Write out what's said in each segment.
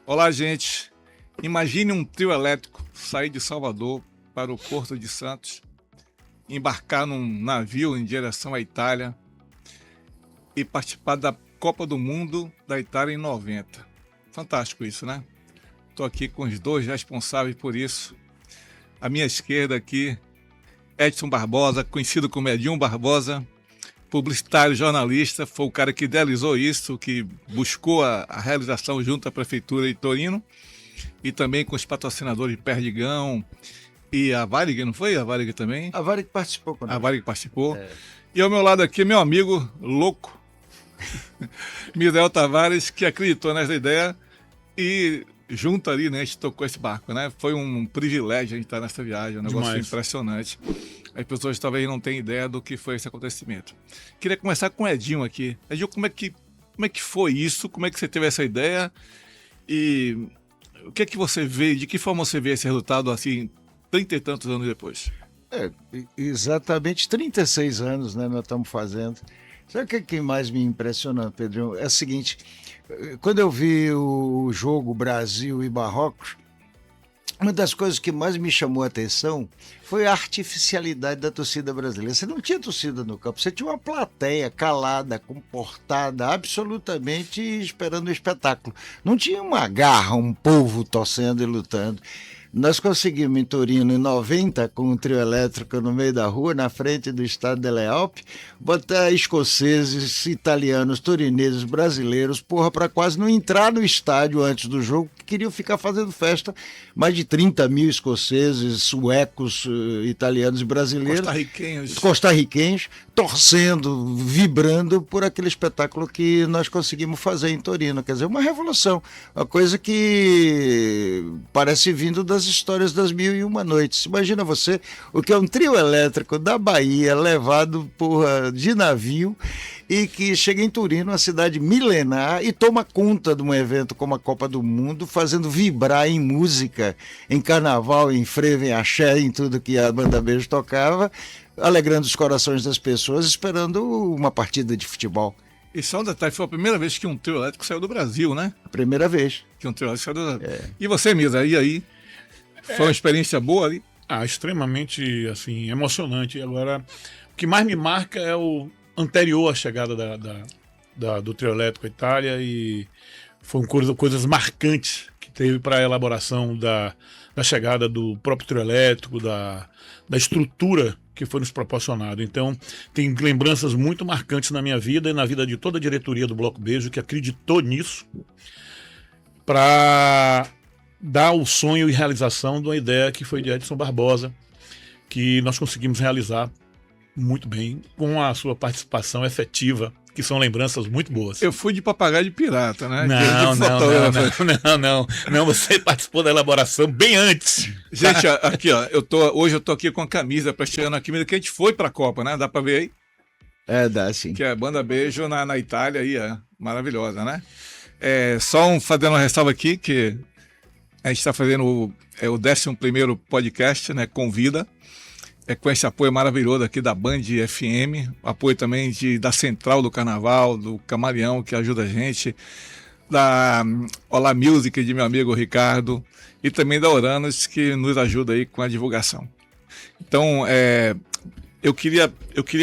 Olá, gente. Imagine um trio elétrico sair de Salvador para o Porto de Santos, embarcar num navio em direção à Itália e participar da Copa do Mundo da Itália em 90. Fantástico isso, né? Estou aqui com os dois responsáveis por isso. À minha esquerda aqui, Edson Barbosa, conhecido como Edinho Barbosa, publicitário, jornalista, foi o cara que idealizou isso, que buscou a realização junto à Prefeitura de Torino e também com os patrocinadores de Perdigão e a Varig, não foi? A Varig também? A Varig participou A conosco. Varig participou. E ao meu lado aqui, meu amigo louco, Misael Tavares, que acreditou nessa ideia e junto ali, né, a gente tocou esse barco, né? Foi um privilégio a gente estar nessa viagem, um negócio Demais. impressionante. As pessoas talvez não tenham ideia do que foi esse acontecimento. Queria começar com o Edinho aqui. Edinho, como é que foi isso? Como é que você teve essa ideia? E o que é que você vê, de que forma você vê esse resultado assim, 30 e tantos anos depois? Exatamente 36 anos, né, nós estamos fazendo. Sabe o que mais me impressiona, Pedro? É o seguinte, quando eu vi o jogo Brasil e Marrocos, uma das coisas que mais me chamou a atenção foi a artificialidade da torcida brasileira. Você não tinha torcida no campo, você tinha uma plateia calada, comportada, absolutamente esperando o espetáculo. Não tinha uma garra, um povo torcendo e lutando. Nós conseguimos em Torino, em 90, com um trio elétrico no meio da rua, na frente do estádio Delle Alpi, botar escoceses, italianos, torineses, brasileiros, para quase não entrar no estádio antes do jogo, que queriam ficar fazendo festa. Mais de 30 mil escoceses, suecos, italianos e brasileiros. Costarriquenhos, torcendo, vibrando por aquele espetáculo que nós conseguimos fazer em Torino. Quer dizer, uma revolução, uma coisa que parece vindo das histórias das Mil e Uma Noites. Imagina você, o que é um trio elétrico da Bahia, levado de navio, e que chega em Turino, uma cidade milenar, e toma conta de um evento como a Copa do Mundo, fazendo vibrar em música, em carnaval, em frevo, em axé, em tudo que a Banda Beijo tocava, alegrando os corações das pessoas, esperando uma partida de futebol. E só um detalhe, foi a primeira vez que um trio elétrico saiu do Brasil, né? A primeira vez. Que um trio elétrico saiu do Brasil. E você, Misa, e aí? Foi uma experiência boa ali? Extremamente, assim, emocionante. Agora, o que mais me marca é o anterior à chegada do trio elétrico à Itália, e foram coisas marcantes que teve para a elaboração da chegada do próprio trio elétrico, da estrutura que foi nos proporcionado. Então, tem lembranças muito marcantes na minha vida e na vida de toda a diretoria do Bloco Beijo, que acreditou nisso para dar o sonho e realização de uma ideia que foi de Edson Barbosa, que nós conseguimos realizar muito bem, com a sua participação efetiva, que são lembranças muito boas. Eu fui de papagaio de pirata, né? Não, você participou da elaboração bem antes. Gente, aqui, ó, hoje eu tô aqui com a camisa, prestigiando a camisa que a gente foi pra Copa, né? Dá pra ver aí? Dá sim. Que é a Banda Beijo na Itália aí, maravilhosa, né? Fazendo uma ressalva aqui, que a gente está fazendo o 11º podcast, né? Convida. Com esse apoio maravilhoso aqui da Band FM, apoio também da Central do Carnaval, do Camaleão, que ajuda a gente, da Olá Music, de meu amigo Ricardo, e também da Oranos, que nos ajuda aí com a divulgação. Então, eu queria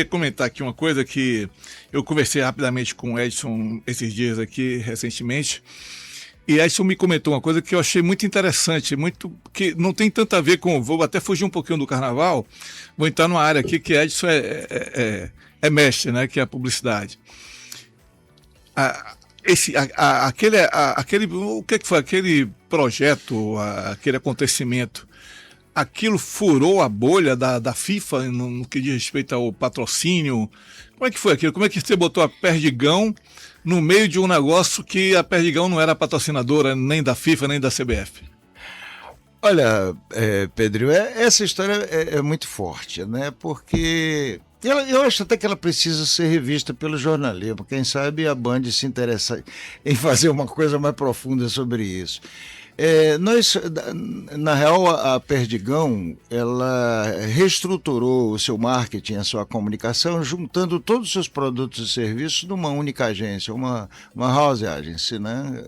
comentar aqui uma coisa que eu conversei rapidamente com o Edson esses dias aqui, recentemente, e Edson me comentou uma coisa que eu achei muito interessante, que não tem tanto a ver com... Vou até fugir um pouquinho do carnaval, vou entrar numa área aqui que Edson é mestre, né, que é a publicidade. O que foi aquele projeto, aquele acontecimento? Aquilo furou a bolha da FIFA no que diz respeito ao patrocínio? Como é que foi aquilo? Como é que você botou a Perdigão no meio de um negócio que a Perdigão não era patrocinadora nem da FIFA, nem da CBF? Olha, Pedro, essa história é muito forte, né? Porque eu acho até que ela precisa ser revista pelo jornalismo. Quem sabe a Band se interessa em fazer uma coisa mais profunda sobre isso. Na real, a Perdigão, ela reestruturou o seu marketing, a sua comunicação, juntando todos os seus produtos e serviços numa única agência, uma house agency, né?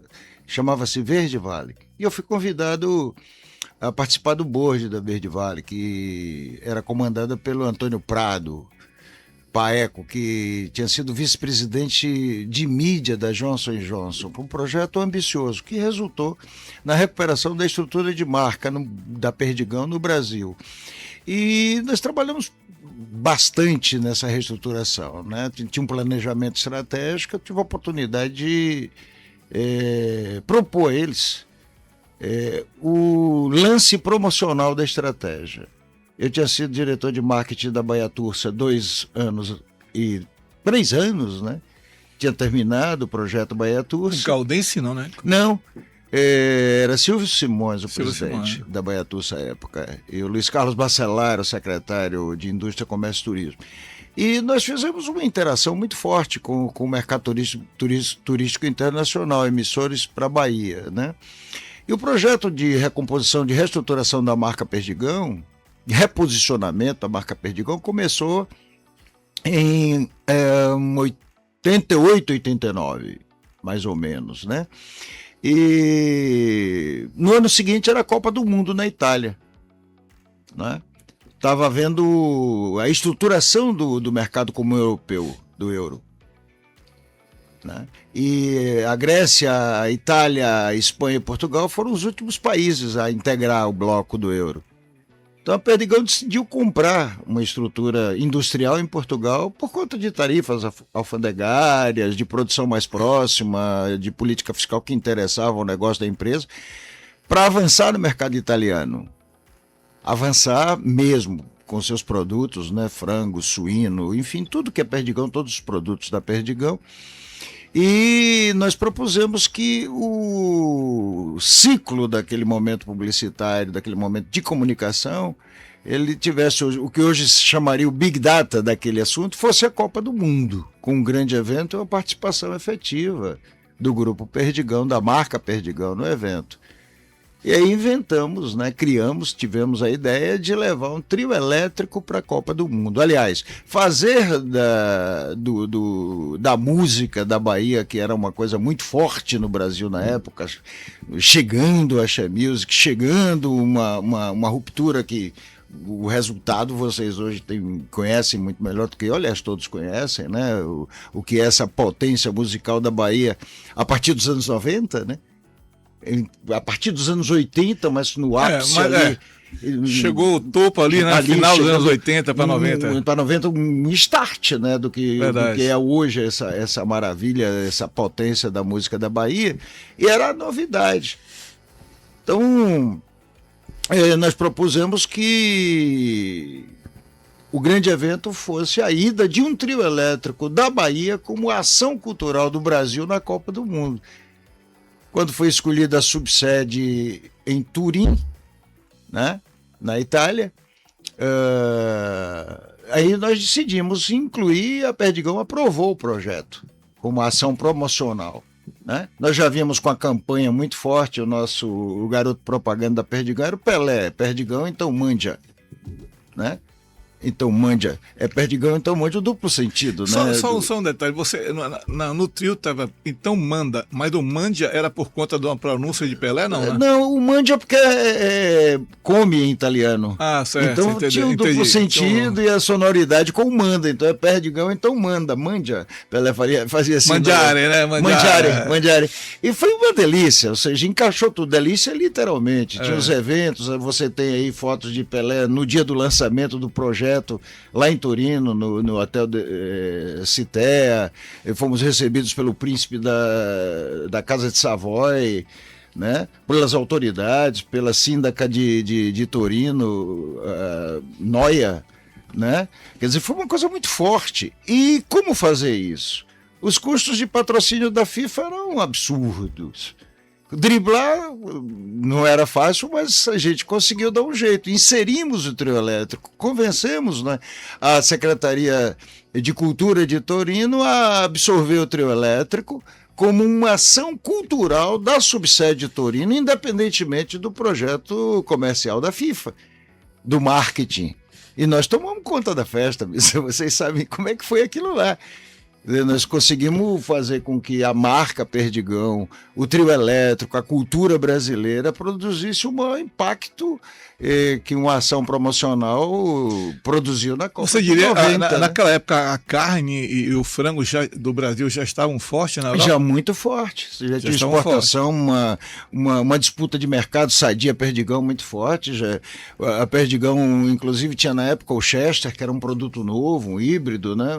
chamava-se Verde Vale. E eu fui convidado a participar do board da Verde Vale, que era comandada pelo Antônio Prado Paeco, que tinha sido vice-presidente de mídia da Johnson & Johnson, um projeto ambicioso que resultou na recuperação da estrutura de marca da Perdigão no Brasil. E nós trabalhamos bastante nessa reestruturação, né? Tinha um planejamento estratégico, eu tive a oportunidade de propor a eles o lance promocional da estratégia. Eu tinha sido diretor de marketing da Baiatursa 2 anos e 3 anos, né? Tinha terminado o projeto Baiatursa. Caldense não, né? Não, era Silvio Simões, o Silvio presidente Simões. da Baiatursa à época. E o Luiz Carlos Bacelar, o secretário de Indústria, Comércio e Turismo. E nós fizemos uma interação muito forte com o mercado turístico internacional, emissores para a Bahia, né? E o projeto de recomposição, de reestruturação da marca Perdigão, de reposicionamento da marca Perdigão, começou em 88, 89, mais ou menos, né? E no ano seguinte era a Copa do Mundo na Itália, né? Estava havendo a estruturação do mercado comum europeu, do euro, né? E a Grécia, a Itália, a Espanha e Portugal foram os últimos países a integrar o bloco do euro. Então a Perdigão decidiu comprar uma estrutura industrial em Portugal por conta de tarifas alfandegárias, de produção mais próxima, de política fiscal que interessava o negócio da empresa, para avançar no mercado italiano. Avançar mesmo com seus produtos, né, frango, suíno, enfim, tudo que é Perdigão, todos os produtos da Perdigão. E nós propusemos que o ciclo daquele momento publicitário, daquele momento de comunicação, ele tivesse o que hoje se chamaria o Big Data daquele assunto, fosse a Copa do Mundo, com um grande evento e uma participação efetiva do grupo Perdigão, da marca Perdigão no evento. E aí inventamos, né, tivemos a ideia de levar um trio elétrico para a Copa do Mundo. Aliás, fazer da música da Bahia, que era uma coisa muito forte no Brasil na época, chegando a Axé Music, chegando uma ruptura que o resultado vocês hoje conhecem muito melhor do que eu, aliás, todos conhecem, né, o que é essa potência musical da Bahia a partir dos anos 90, né? A partir dos anos 80, mas no ápice ali. Chegou o topo ali, né? Final dos anos 80 para 90. Para 90, um start, né? Do que é hoje essa maravilha, essa potência da música da Bahia. E era a novidade. Então, nós propusemos que o grande evento fosse a ida de um trio elétrico da Bahia como ação cultural do Brasil na Copa do Mundo. Quando foi escolhida a subsede em Turim, né, na Itália, aí nós decidimos incluir, a Perdigão aprovou o projeto como ação promocional, né? Nós já vimos com a campanha muito forte, o garoto propaganda da Perdigão era o Pelé, Perdigão, então mande, né? Então mande, Perdigão, então mande o duplo sentido, né? Só um detalhe, você no trio estava, então manda, mas o Mandia era por conta de uma pronúncia de Pelé, não, né? Não, o Mandia porque come em italiano. Ah, certo. Então tinha um duplo sentido então... e a sonoridade com manda, então é Perdigão, então Mandia. Pelé fazia assim. Mangiare, né? Mangiare. E foi uma delícia, ou seja, encaixou tudo, delícia literalmente. Tinha os eventos, você tem aí fotos de Pelé no dia do lançamento do projeto, lá em Torino, no hotel Citea, fomos recebidos pelo príncipe da Casa de Savoy, né? Pelas autoridades, pela síndaca de Torino, Noia, né? Quer dizer, foi uma coisa muito forte. E como fazer isso? Os custos de patrocínio da FIFA eram absurdos. Driblar não era fácil, mas a gente conseguiu dar um jeito. Inserimos o trio elétrico, convencemos, né, a Secretaria de Cultura de Torino a absorver o trio elétrico como uma ação cultural da subsede de Torino, independentemente do projeto comercial da FIFA, do marketing. E nós tomamos conta da festa, vocês sabem como é que foi aquilo lá. Nós conseguimos fazer com que a marca Perdigão, o trio elétrico, a cultura brasileira produzisse um impacto que uma ação promocional produziu na Copa Você de diria, 90, né? naquela época, a carne e o frango do Brasil já estavam fortes na Europa? Já muito forte. Já tinha exportação, uma disputa de mercado sadia, Perdigão muito forte. A Perdigão, inclusive, tinha na época o Chester, que era um produto novo, um híbrido, né?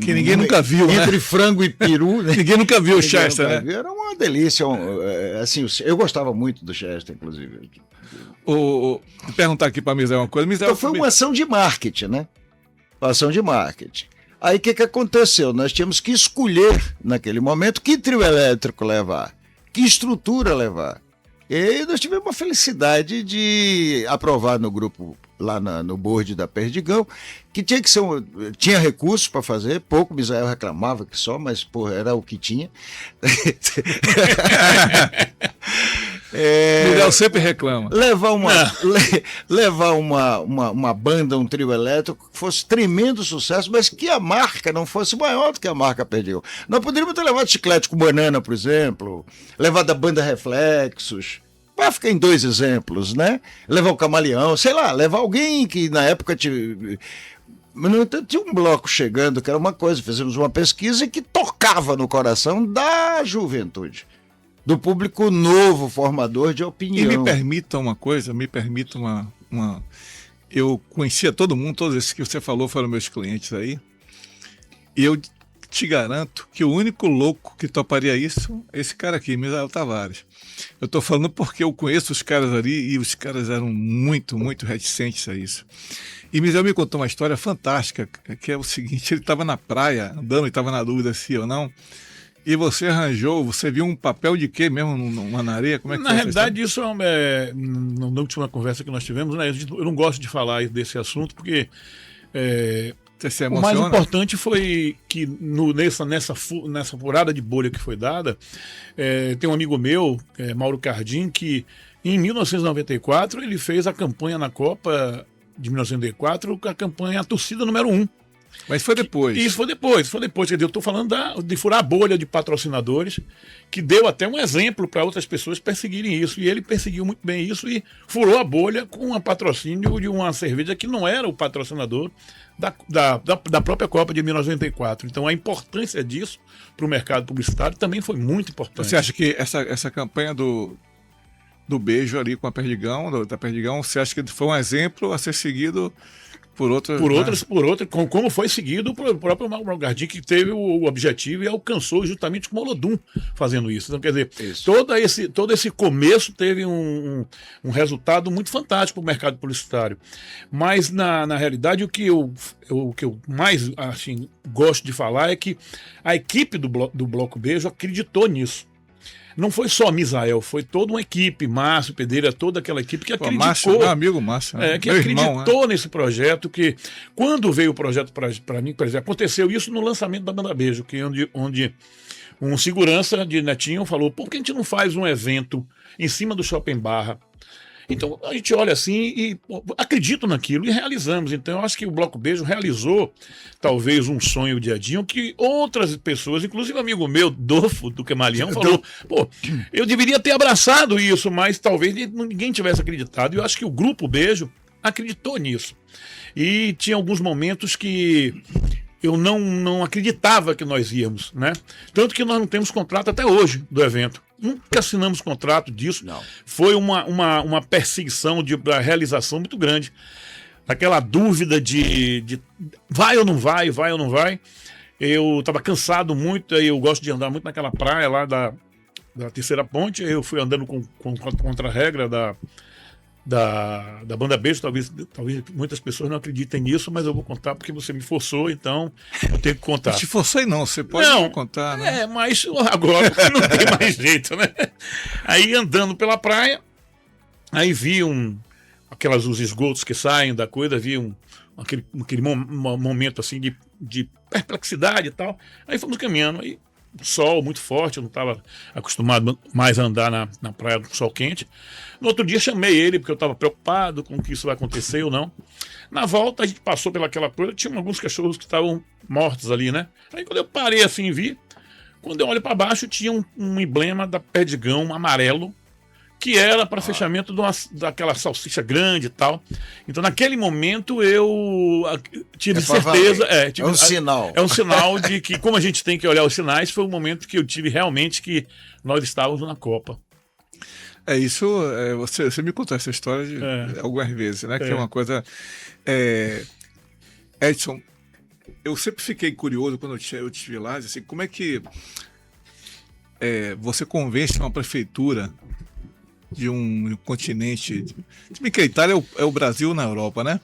Que ninguém nunca viu, entre né? frango e peru, né? Ninguém nunca viu o Chester, né? Era uma delícia. Assim, eu gostava muito do Chester, inclusive. Vou perguntar aqui para a Misael uma coisa. Misael, Então foi uma ação de marketing, né? Uma ação de marketing. Aí o que aconteceu? Nós tínhamos que escolher, naquele momento, que trio elétrico levar, que estrutura levar. E aí nós tivemos a felicidade de aprovar no grupo, lá no board da Perdigão, que tinha que ser tinha recursos para fazer, pouco, o Misael reclamava que só, mas porra, era o que tinha. Misael sempre reclama. Levar uma banda, um trio elétrico que fosse tremendo sucesso, mas que a marca não fosse maior do que a marca Perdigão. Nós poderíamos ter levado Chiclete com Banana, por exemplo, levado a banda Reflexos. Vai ficar em 2 exemplos, né? Levar o Camaleão, sei lá, levar alguém que na época Mas, no entanto, tinha um bloco chegando, que era uma coisa, fizemos uma pesquisa que tocava no coração da juventude, do público novo, formador de opinião. E me permita uma coisa, eu conhecia todo mundo, todos esses que você falou foram meus clientes aí, e eu te garanto que o único louco que toparia isso é esse cara aqui, Misael Tavares. Eu estou falando porque eu conheço os caras ali e os caras eram muito, muito reticentes a isso. E Misael me contou uma história fantástica, que é o seguinte: ele estava na praia, andando e estava na dúvida se ou não, e você viu um papel de quê mesmo na areia? Como é que Na realidade, isso na última conversa que nós tivemos, né, eu não gosto de falar desse assunto, porque o mais importante foi que nessa furada de bolha que foi dada, tem um amigo meu, Mauro Cardim, que em 1994 ele fez a campanha na Copa de 1994, a campanha A Torcida número 1. Mas foi depois. Isso foi depois. Quer dizer, eu estou falando de furar a bolha de patrocinadores, que deu até um exemplo para outras pessoas perseguirem isso. E ele perseguiu muito bem isso e furou a bolha com um patrocínio de uma cerveja que não era o patrocinador da própria Copa de 1994. Então a importância disso para o mercado publicitário também foi muito importante. Você acha que essa campanha do beijo ali com a Perdigão, da Perdigão, você acha que foi um exemplo a ser seguido por outras, como foi seguido pelo próprio Mauro Cardim, que teve o objetivo e alcançou justamente com o Olodum fazendo isso. Então, quer dizer, todo esse começo teve um resultado muito fantástico para o mercado publicitário. Mas, na realidade, o que eu mais assim, gosto de falar é que a equipe do Bloco Beijo acreditou nisso. Não foi só Misael, foi toda uma equipe, Márcio Pedreira, toda aquela equipe que acreditou. Márcio, meu amigo Márcio. Que acreditou nesse projeto, que quando veio o projeto para mim, por exemplo, aconteceu isso no lançamento da Banda Beijo, onde um segurança de Netinho falou: por que a gente não faz um evento em cima do Shopping Barra? Então a gente olha assim e acredito naquilo e realizamos. Então eu acho que o Bloco Beijo realizou talvez um sonho de Adinho que outras pessoas, inclusive um amigo meu, Dofo, do Camaleão, falou: pô, eu deveria ter abraçado isso, mas talvez ninguém tivesse acreditado. E eu acho que o Grupo Beijo acreditou nisso. E tinha alguns momentos que eu não acreditava que nós íamos, né? Tanto que nós não temos contrato até hoje do evento. Nunca assinamos contrato disso. Não. Foi uma perseguição da realização muito grande. Aquela dúvida de vai ou não vai, vai ou não vai. Eu estava cansado muito, aí eu gosto de andar muito naquela praia lá da Terceira Ponte. Eu fui andando contra a regra da Banda Beijo. Talvez muitas pessoas não acreditem nisso, mas eu vou contar porque você me forçou, então eu tenho que contar. Não te forcei não, você pode não contar, né? Mas agora não tem mais jeito, né? Aí andando pela praia, aí vi os esgotos que saem da coisa, vi aquele momento assim de perplexidade e tal. Aí fomos caminhando, aí sol muito forte, eu não estava acostumado mais a andar na praia com sol quente. No outro dia chamei ele, porque eu estava preocupado com que isso vai acontecer ou não. Na volta, a gente passou pelaquela coisa, tinha alguns cachorros que estavam mortos ali, né? Aí quando eu parei assim e vi, quando eu olho para baixo, tinha um emblema da Perdigão amarelo, que era para fechamento daquela salsicha grande e tal. Então, naquele momento, eu tive certeza... É um sinal. É um sinal de que, como a gente tem que olhar os sinais, foi o momento que eu tive realmente que nós estávamos na Copa. Você me contou essa história algumas vezes, né? Que é uma coisa... Edson, eu sempre fiquei curioso quando eu estive lá, assim, como é que você convence uma prefeitura de um continente... Se bem que a Itália é o Brasil na Europa, né?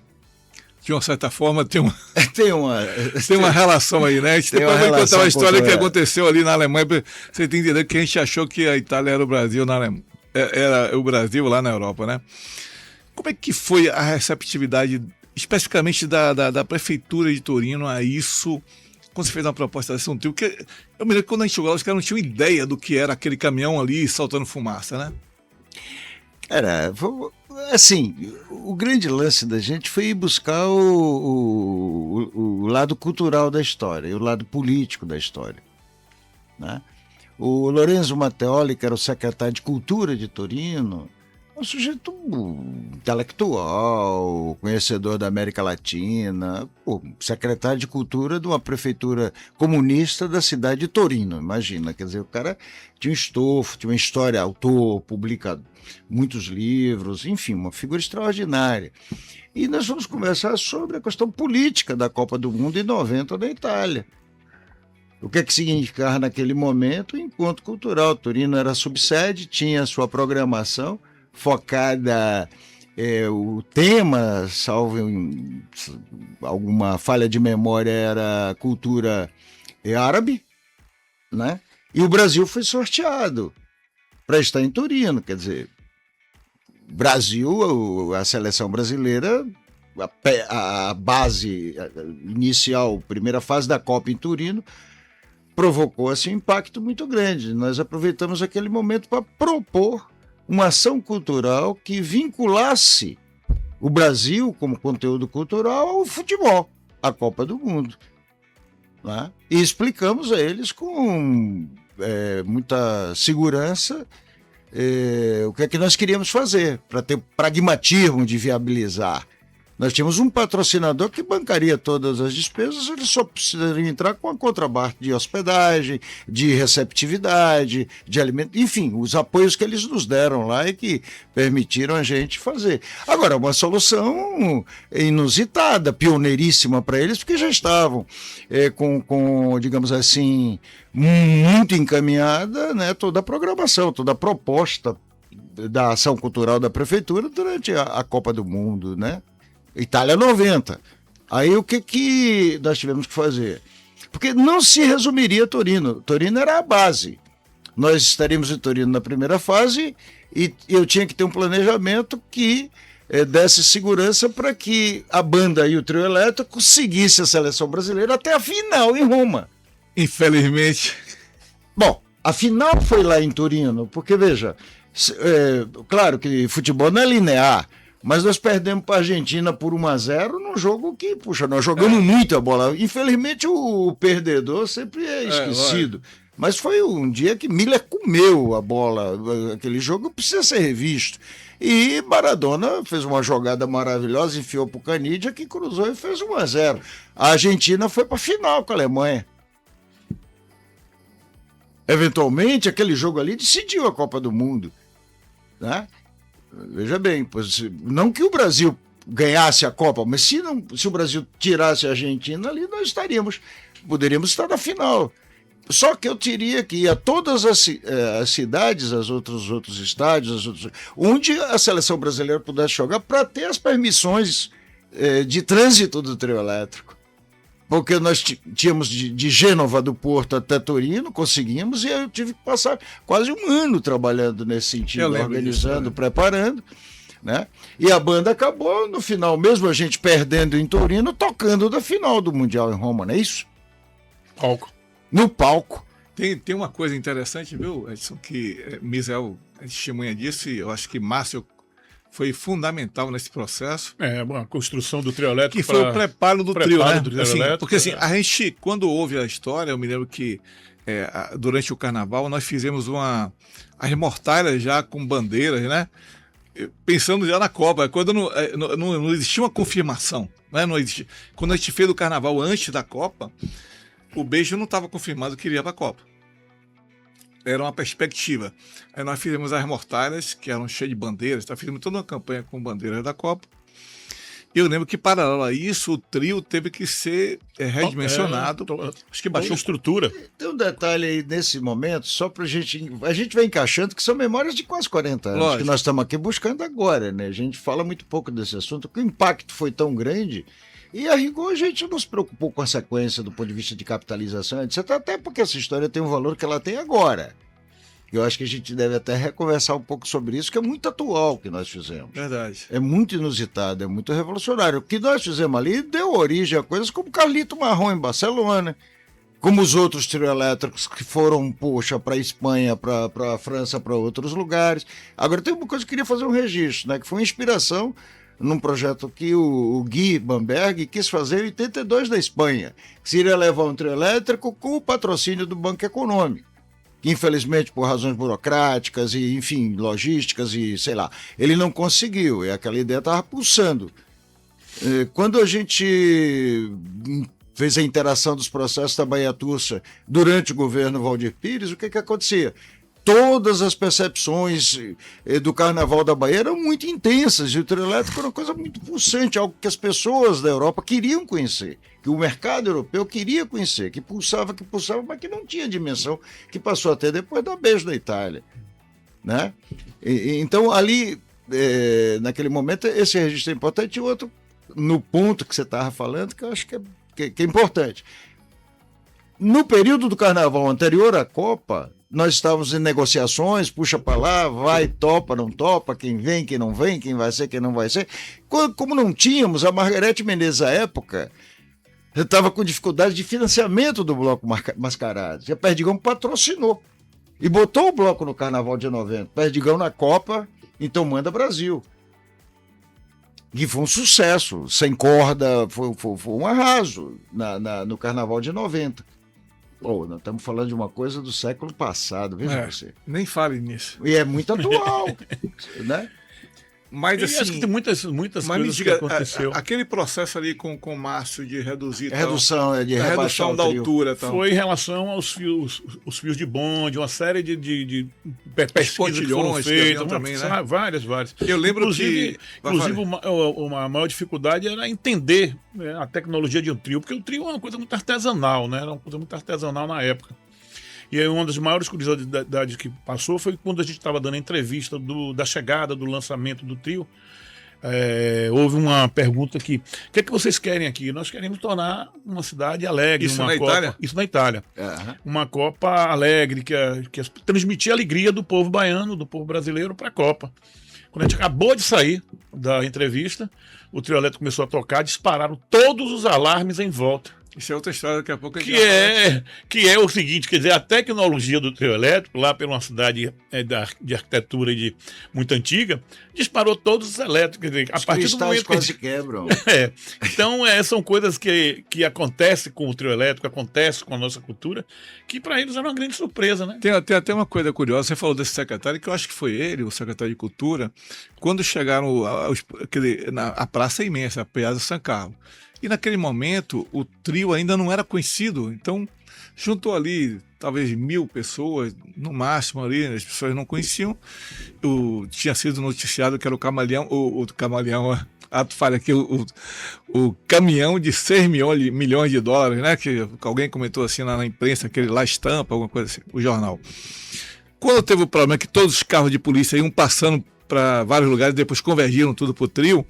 De uma certa forma tem uma relação aí, né? A gente depois vai contar uma história que aconteceu ali na Alemanha, pra você entender que a gente achou que a Itália era o Brasil na Alemanha. Era o Brasil lá na Europa, né? Como é que foi a receptividade, especificamente da Prefeitura de Torino a isso, quando você fez uma proposta dessa? Porque eu me lembro que quando a gente chegou lá, os caras não tinham ideia do que era aquele caminhão ali soltando fumaça, né? Assim, o grande lance da gente foi ir buscar o lado cultural da história e o lado político da história, né? O Lorenzo Matteoli, que era o secretário de Cultura de Torino, um sujeito intelectual, conhecedor da América Latina, secretário de Cultura de uma prefeitura comunista da cidade de Torino, imagina, quer dizer, o cara tinha um estofo, tinha uma história, autor, publica muitos livros, enfim, uma figura extraordinária. E nós vamos conversar sobre a questão política da Copa do Mundo em 90 na Itália. O que significava naquele momento o encontro cultural. Torino era subsede, tinha sua programação focada, o tema, salvo alguma falha de memória, era cultura árabe, né? E o Brasil foi sorteado para estar em Torino, quer dizer, Brasil, a seleção brasileira, a base inicial, primeira fase da Copa em Torino, provocou assim, um impacto muito grande. Nós aproveitamos aquele momento para propor uma ação cultural que vinculasse o Brasil como conteúdo cultural ao futebol, à Copa do Mundo, né? E explicamos a eles com muita segurança o que é que nós queríamos fazer, para ter pragmatismo de viabilizar. Nós tínhamos um patrocinador que bancaria todas as despesas, ele só precisaria entrar com a contraparte de hospedagem, de receptividade, de alimento, enfim, os apoios que eles nos deram lá e que permitiram a gente fazer. Agora, uma solução inusitada, pioneiríssima para eles, porque já estavam com, digamos assim, muito encaminhada, né, toda a programação, toda a proposta da ação cultural da prefeitura durante a Copa do Mundo, né? Itália 90. Aí o que nós tivemos que fazer? Porque não se resumiria a Torino. Torino era a base. Nós estaríamos em Torino na primeira fase e eu tinha que ter um planejamento que desse segurança para que a banda e o trio elétrico seguisse a seleção brasileira até a final em Roma. Infelizmente. Bom, a final foi lá em Torino, porque veja, claro que futebol não é linear, mas nós perdemos para a Argentina por 1-0 num jogo que, puxa, nós jogamos muito a bola. Infelizmente o perdedor sempre é esquecido. Mas foi um dia que Miller comeu a bola. Aquele jogo precisa ser revisto. E Maradona fez uma jogada maravilhosa, enfiou para o Canidia, que cruzou e fez 1-0. A Argentina foi para a final com a Alemanha. Eventualmente, aquele jogo ali decidiu a Copa do Mundo, né? Veja bem, pois, não que o Brasil ganhasse a Copa, mas se o Brasil tirasse a Argentina ali, nós poderíamos estar na final. Só que eu teria que ir a todas as cidades, os outros estádios, onde a seleção brasileira pudesse jogar, para ter as permissões de trânsito do trio elétrico. Porque nós tínhamos de Gênova do Porto até Torino, conseguimos, e eu tive que passar quase um ano trabalhando nesse sentido, organizando, preparando, né? E a banda acabou, no final, mesmo a gente perdendo em Torino, tocando da final do Mundial em Roma, não é isso? Palco. No palco. Tem uma coisa interessante, viu, Edson, que Misael é testemunha disso, e eu acho que Márcio foi fundamental nesse processo. A construção do trio elétrico. Que foi o preparo do trio, né? Assim, porque assim, a gente, quando ouve a história, eu me lembro que durante o carnaval nós fizemos as mortalhas já com bandeiras, né? Pensando já na Copa, quando não existia uma confirmação, né? Não existia. Quando a gente fez o carnaval antes da Copa, o Beijo não estava confirmado que iria para a Copa. Era uma perspectiva. Aí nós fizemos as mortalhas, que eram cheias de bandeiras, fizemos toda uma campanha com bandeiras da Copa. E eu lembro que, paralelo a isso, o trio teve que ser redimensionado. Acho que baixou a estrutura. Tem um detalhe aí nesse momento, só para a gente vai encaixando, que são memórias de quase 40 anos, Lógico. que nós estamos aqui buscando agora, né? A gente fala muito pouco desse assunto, porque o impacto foi tão grande. E a rigor a gente não se preocupou com a sequência do ponto de vista de capitalização, etc. Até porque essa história tem o valor que ela tem agora. Eu acho que a gente deve até reconversar um pouco sobre isso, que é muito atual o que nós fizemos. Verdade. É muito inusitado, é muito revolucionário. O que nós fizemos ali deu origem a coisas como Carlito Marrom em Barcelona, como os outros trio elétricos que foram, para a Espanha, para a França, para outros lugares. Agora tem uma coisa que eu queria fazer um registro, né, que foi uma inspiração num projeto que o Guy Bamberg quis fazer em 82 da Espanha, que seria levar um trio elétrico com o patrocínio do Banco Econômico, que infelizmente por razões burocráticas e, enfim, logísticas e sei lá, ele não conseguiu, e aquela ideia estava pulsando. Quando a gente fez a interação dos processos da Baía Tursa durante o governo Valdir Pires, o que acontecia? Todas as percepções do Carnaval da Bahia eram muito intensas, e o trio elétrico era uma coisa muito pulsante, algo que as pessoas da Europa queriam conhecer, que o mercado europeu queria conhecer, que pulsava, mas que não tinha dimensão, que passou até depois da Beijo da Itália, né? Então, ali, naquele momento, esse registro é importante. E outro, no ponto que você estava falando, que eu acho que é importante. No período do Carnaval anterior à Copa, nós estávamos em negociações, puxa para lá, vai, topa, não topa, quem vem, quem não vem, quem vai ser, quem não vai ser. Como não tínhamos, a Margarete Menezes, à época, estava com dificuldade de financiamento do Bloco Mascarados. E a Perdigão patrocinou e botou o bloco no Carnaval de 90. Perdigão na Copa, então manda Brasil. E foi um sucesso, sem corda, foi um arraso no Carnaval de 90. Pô, nós estamos falando de uma coisa do século passado, veja você. Nem fale nisso. E é muito atual, né? Mas assim, acho que tem muitas coisas que aconteceu. Aquele processo ali com o Márcio de reduzir... Redução da altura. Tal. Foi em relação aos fios de bonde, uma série de pesquisas que foram feitas. Também, né? Várias. Eu lembro inclusive uma maior dificuldade era entender a tecnologia de um trio, porque o trio é uma coisa muito artesanal, né? Era uma coisa muito artesanal na época. E aí uma das maiores curiosidades que passou foi quando a gente estava dando a entrevista da chegada, do lançamento do trio. Houve uma pergunta aqui: o que é que vocês querem aqui? Nós queremos tornar uma cidade alegre. Isso uma na Copa, Itália? Isso na Itália. Uhum. Uma Copa alegre, que transmitia a alegria do povo baiano, do povo brasileiro para a Copa. Quando a gente acabou de sair da entrevista, o trio elétrico começou a tocar, dispararam todos os alarmes em volta. Isso é outra história, daqui a pouco... Que é o seguinte, quer dizer, a tecnologia do trio elétrico, lá pela uma cidade de arquitetura muito antiga, disparou todos os elétricos. Quer dizer, a partir do momento quase quebram. Então, são coisas que acontecem com o trio elétrico, acontecem com a nossa cultura, que para eles era uma grande surpresa, né? Tem até uma coisa curiosa, você falou desse secretário, que eu acho que foi ele, o secretário de Cultura, quando chegaram a praça é imensa, a Piazza San Carlo. E naquele momento o trio ainda não era conhecido, então juntou ali talvez 1.000 pessoas, no máximo ali, as pessoas não conheciam. Tinha sido noticiado que era o Camaleão, ato falha aqui, o caminhão de 6 milhões de dólares, né? Que alguém comentou assim na imprensa, aquele lá estampa, alguma coisa assim, o jornal. Quando teve o problema que todos os carros de polícia iam passando para vários lugares, depois convergiram tudo para o trio,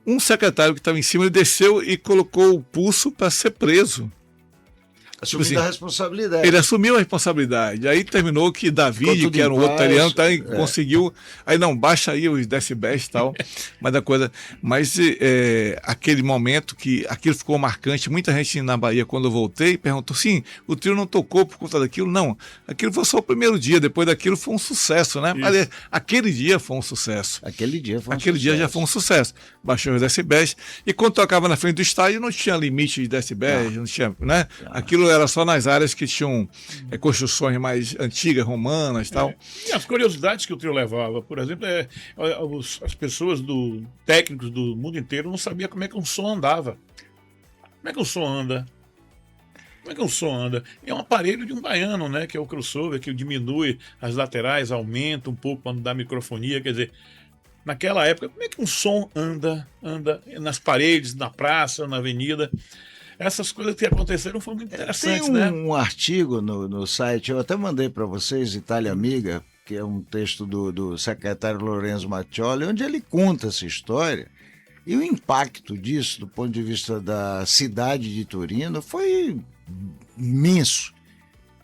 um secretário que estava em cima, ele desceu e colocou o pulso para ser preso. Assumindo a responsabilidade. Ele assumiu a responsabilidade. Aí terminou que David, que era um outro italiano, conseguiu. Aí não, baixa aí os decibéis e tal. Mas aquele momento que aquilo ficou marcante, muita gente na Bahia, quando eu voltei, perguntou: sim, o trio não tocou por conta daquilo? Não, aquilo foi só o primeiro dia, depois daquilo foi um sucesso, né? Aliás, aquele dia foi um sucesso. Aquele dia já foi um sucesso. Baixou os decibéis. E quando tocava na frente do estádio, não tinha limite de decibéis, não tinha, né? Aquilo era só nas áreas que tinham construções mais antigas, romanas e tal. E as curiosidades que o trio levava, por exemplo, as pessoas técnicos do mundo inteiro não sabiam como é que um som andava. Como é que um som anda? Como é que um som anda? É um aparelho de um baiano, né? Que é o crossover, que diminui as laterais, aumenta um pouco quando dá microfonia, quer dizer... Naquela época, como é que um som anda nas paredes, na praça, na avenida? Essas coisas que aconteceram foram muito interessantes, né? Tem um artigo no site, eu até mandei para vocês, Itália Amiga, que é um texto do secretário Lorenzo Mattioli, onde ele conta essa história. E o impacto disso, do ponto de vista da cidade de Torino, foi imenso.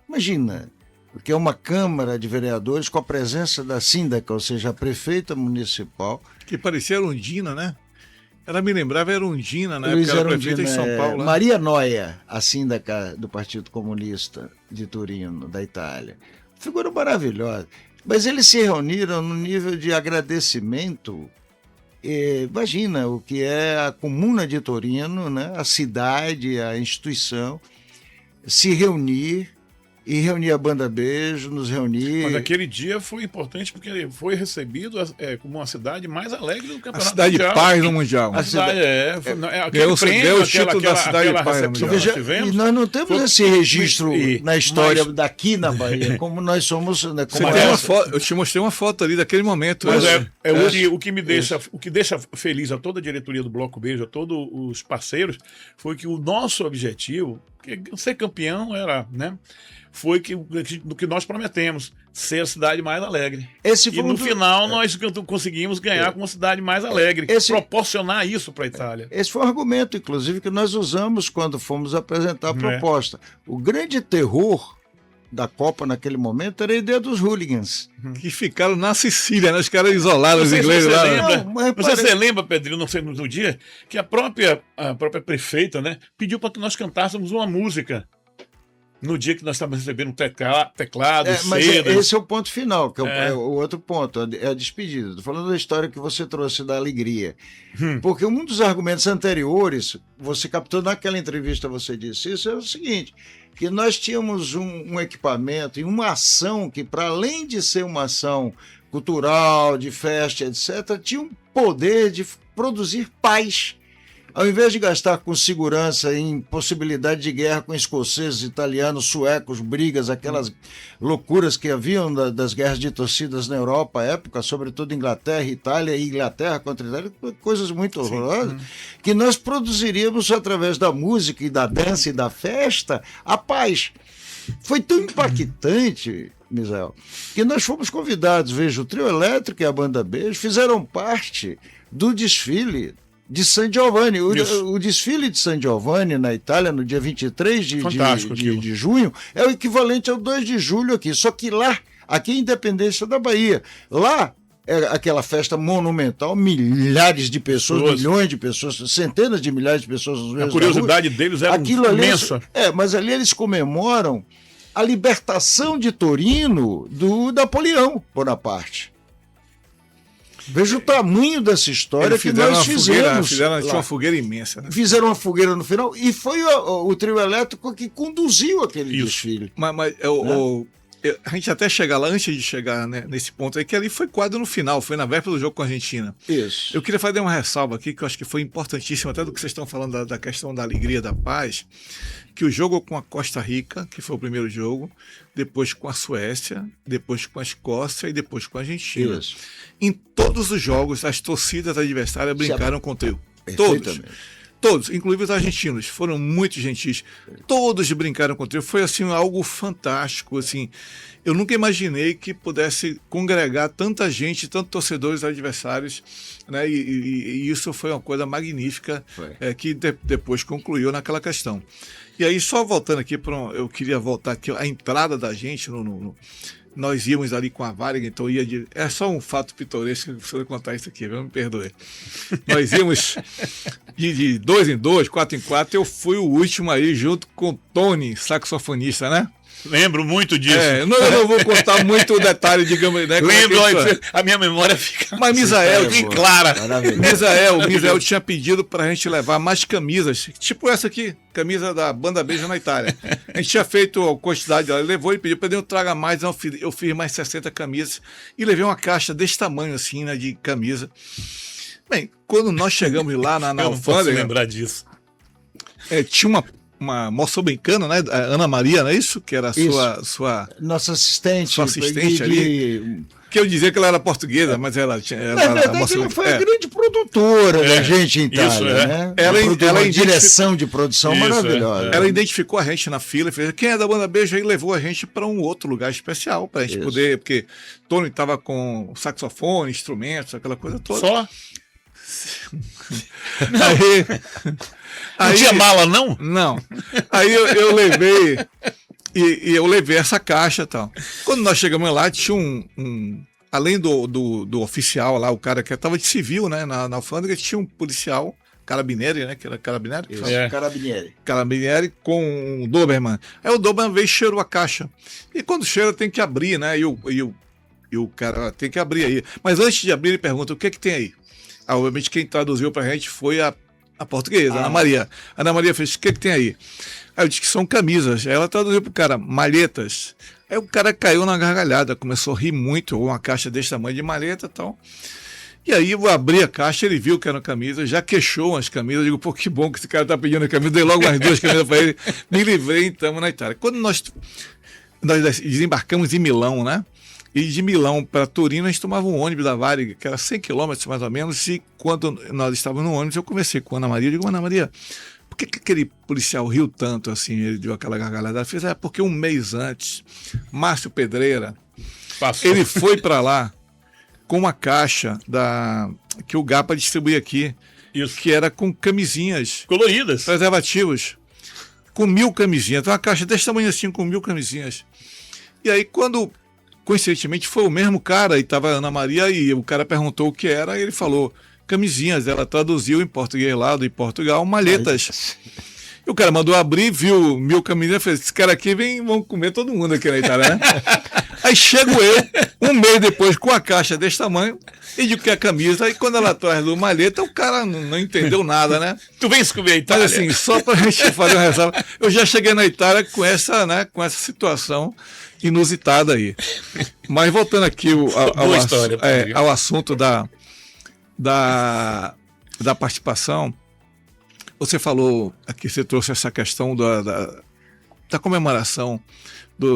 Imagina... porque é uma Câmara de Vereadores com a presença da síndaca, ou seja, a prefeita municipal. Que parecia Erundina, né? Ela me lembrava Erundina, né? Porque era prefeita em São Paulo. Maria Noia, a síndaca do Partido Comunista de Turino, da Itália. Figura maravilhosa. Mas eles se reuniram no nível de agradecimento. Imagina o que é a Comuna de Torino, né? A cidade, a instituição, se reunir, e reunir a banda Beijo, nos reunir... Mas aquele dia foi importante porque ele foi recebido como uma cidade mais alegre do campeonato mundial. A cidade mundial. de paz no Mundial. A cidade deu o título da cidade de paz no Mundial. E nós não temos esse registro na história daqui na Bahia, como nós somos... Né, como eu te mostrei uma foto ali daquele momento. Mas o que deixa feliz a toda a diretoria do Bloco Beijo, a todos os parceiros, foi que o nosso objetivo, ser campeão era, né? Foi do que nós prometemos, ser a cidade mais alegre. E no final nós conseguimos ganhar como a cidade mais alegre, proporcionar isso para a Itália. Esse foi um argumento, inclusive, que nós usamos quando fomos apresentar a proposta. O grande terror da Copa naquele momento era a ideia dos hooligans. Que ficaram na Sicília, né? Os caras isolados, os ingleses lá. Você lembra, Pedrinho, não sei, no dia, que a própria prefeita, né, pediu para que nós cantássemos uma música. No dia que nós estávamos recebendo teclado, mas esse é o ponto final, que é o outro ponto, é a despedida. Estou falando da história que você trouxe da alegria. Porque um dos argumentos anteriores, você captou naquela entrevista, você disse isso, é o seguinte, que nós tínhamos um equipamento e uma ação que, para além de ser uma ação cultural, de festa, etc., tinha um poder de produzir paz. Ao invés de gastar com segurança em possibilidade de guerra com escoceses, italianos, suecos, brigas, aquelas loucuras que haviam das guerras de torcidas na Europa à época, sobretudo Inglaterra, Itália e Inglaterra contra Itália, coisas muito horrorosas, que nós produziríamos através da música e da dança e da festa a paz. Foi tão impactante, Misael, que nós fomos convidados, veja, o Trio Elétrico e a Banda Beijo fizeram parte do desfile de San Giovanni. O desfile de San Giovanni na Itália, no dia 23 de junho, é o equivalente ao 2 de julho aqui. Só que lá, aqui é a Independência da Bahia. Lá é aquela festa monumental, milhares de pessoas, milhões de pessoas, centenas de milhares de pessoas. A curiosidade deles era imensa. Mas ali eles comemoram a libertação de Torino do Napoleão Bonaparte. Veja o tamanho dessa história que nós fizemos. Tinha uma fogueira imensa. Né? Fizeram uma fogueira no final e foi o trio elétrico que conduziu aquele desfile. Mas a gente até chegar lá, antes de chegar, né, nesse ponto aí, que ali foi quase no final, foi na véspera do jogo com a Argentina. Isso. Eu queria fazer uma ressalva aqui, que eu acho que foi importantíssimo, até do que vocês estão falando da questão da alegria, da paz, que o jogo com a Costa Rica, que foi o primeiro jogo, depois com a Suécia, depois com a Escócia e depois com a Argentina. Isso. Em todos os jogos, as torcidas adversárias brincaram com o trio. Todos. todos, inclusive os argentinos, foram muito gentis. Todos brincaram com o trio. Foi assim algo fantástico, assim. Eu nunca imaginei que pudesse congregar tanta gente, tantos torcedores adversários, né? E isso foi uma coisa magnífica que depois concluiu naquela questão. E aí, só voltando aqui, eu queria voltar aqui, a entrada da gente nós íamos ali com a Varig, então é só um fato pitoresco que eu vou contar isso aqui, viu? Me perdoe. Nós íamos de 2 em 2, 4 em 4, eu fui o último aí junto com o Tony, saxofonista, né? Lembro muito disso. Eu não vou contar muito o detalhe, digamos, né? Lembro, a minha memória fica. Mas Misael, bem clara. Misael tinha pedido pra gente levar mais camisas, tipo essa aqui, camisa da Banda Beija na Itália. A gente tinha feito a quantidade, ele levou e pediu, Pedrinho, traga mais, eu fiz mais 60 camisas e levei uma caixa desse tamanho assim, né, de camisa. Bem, quando nós chegamos lá na eu não posso alfândega, lembrar disso. Tinha uma moçambicana, né? A Ana Maria, não é isso? Que era a sua nossa assistente. Sua assistente ali. Que eu dizia que ela era portuguesa, mas ela tinha. Na verdade, ela foi a grande produtora da gente em Itália, isso, né? Ela direção de produção maravilhosa. Ela identificou a gente na fila e fez: quem é da Banda Beija? E levou a gente para um outro lugar especial, para a gente poder. Porque Tony estava com saxofone, instrumentos, aquela coisa toda. Só? Aí, não tinha mala, não? Não. Aí eu levei. E eu levei essa caixa e tal. Quando nós chegamos lá, tinha além do oficial lá, o cara que estava de civil, né, na alfândega, tinha um policial, carabinieri, né, que era carabinieri? Carabinieri com um Doberman. Aí o Doberman veio e cheirou a caixa. E quando cheira tem que abrir, né, e o cara tem que abrir aí. Mas antes de abrir, ele pergunta: o que é que tem aí? Obviamente quem traduziu pra gente foi a portuguesa, Ana Maria. A Ana Maria fez: o que é que tem aí? Aí eu disse que são camisas. Aí ela traduziu pro cara: malhetas. Aí o cara caiu na gargalhada, começou a rir muito, uma caixa desse tamanho de malheta e tal. E aí eu abri a caixa, ele viu que eram camisas, já queixou umas camisas. Eu digo: pô, que bom que esse cara tá pedindo a camisa. Dei logo umas 2 camisas para ele. Me livrei, então, na Itália. Quando nós desembarcamos em Milão, né? E de Milão para Torino, a gente tomava um ônibus da Varig, que era 100 quilômetros mais ou menos. E quando nós estávamos no ônibus, eu conversei com a Ana Maria. Eu digo: Ana Maria, por que aquele policial riu tanto assim? Ele deu aquela gargalhada. Ela fez: porque um mês antes, Márcio Pedreira, ele foi para lá com uma caixa que o Gapa distribui aqui, isso, que era com camisinhas coloridas, preservativos, com 1000 camisinhas. Então, uma caixa desse tamanho assim, com 1000 camisinhas. E aí, quando coincidentemente foi o mesmo cara, e estava a Ana Maria, e o cara perguntou o que era, e ele falou: camisinhas. Ela traduziu em português lá de Portugal, malhetas. E o cara mandou abrir, viu 1000 camisinhas, fez: esse cara aqui vamos comer todo mundo aqui na Itália, né? Aí chego eu, um mês depois, com a caixa desse tamanho, e digo que é camisa. Aí quando ela traz do malheta, o cara não entendeu nada, né? Tu vens comer a Itália? Mas assim, só pra gente fazer uma ressalva, eu já cheguei na Itália com essa situação inusitada aí. Mas voltando aqui ao assunto da participação, você falou aqui, você trouxe essa questão da comemoração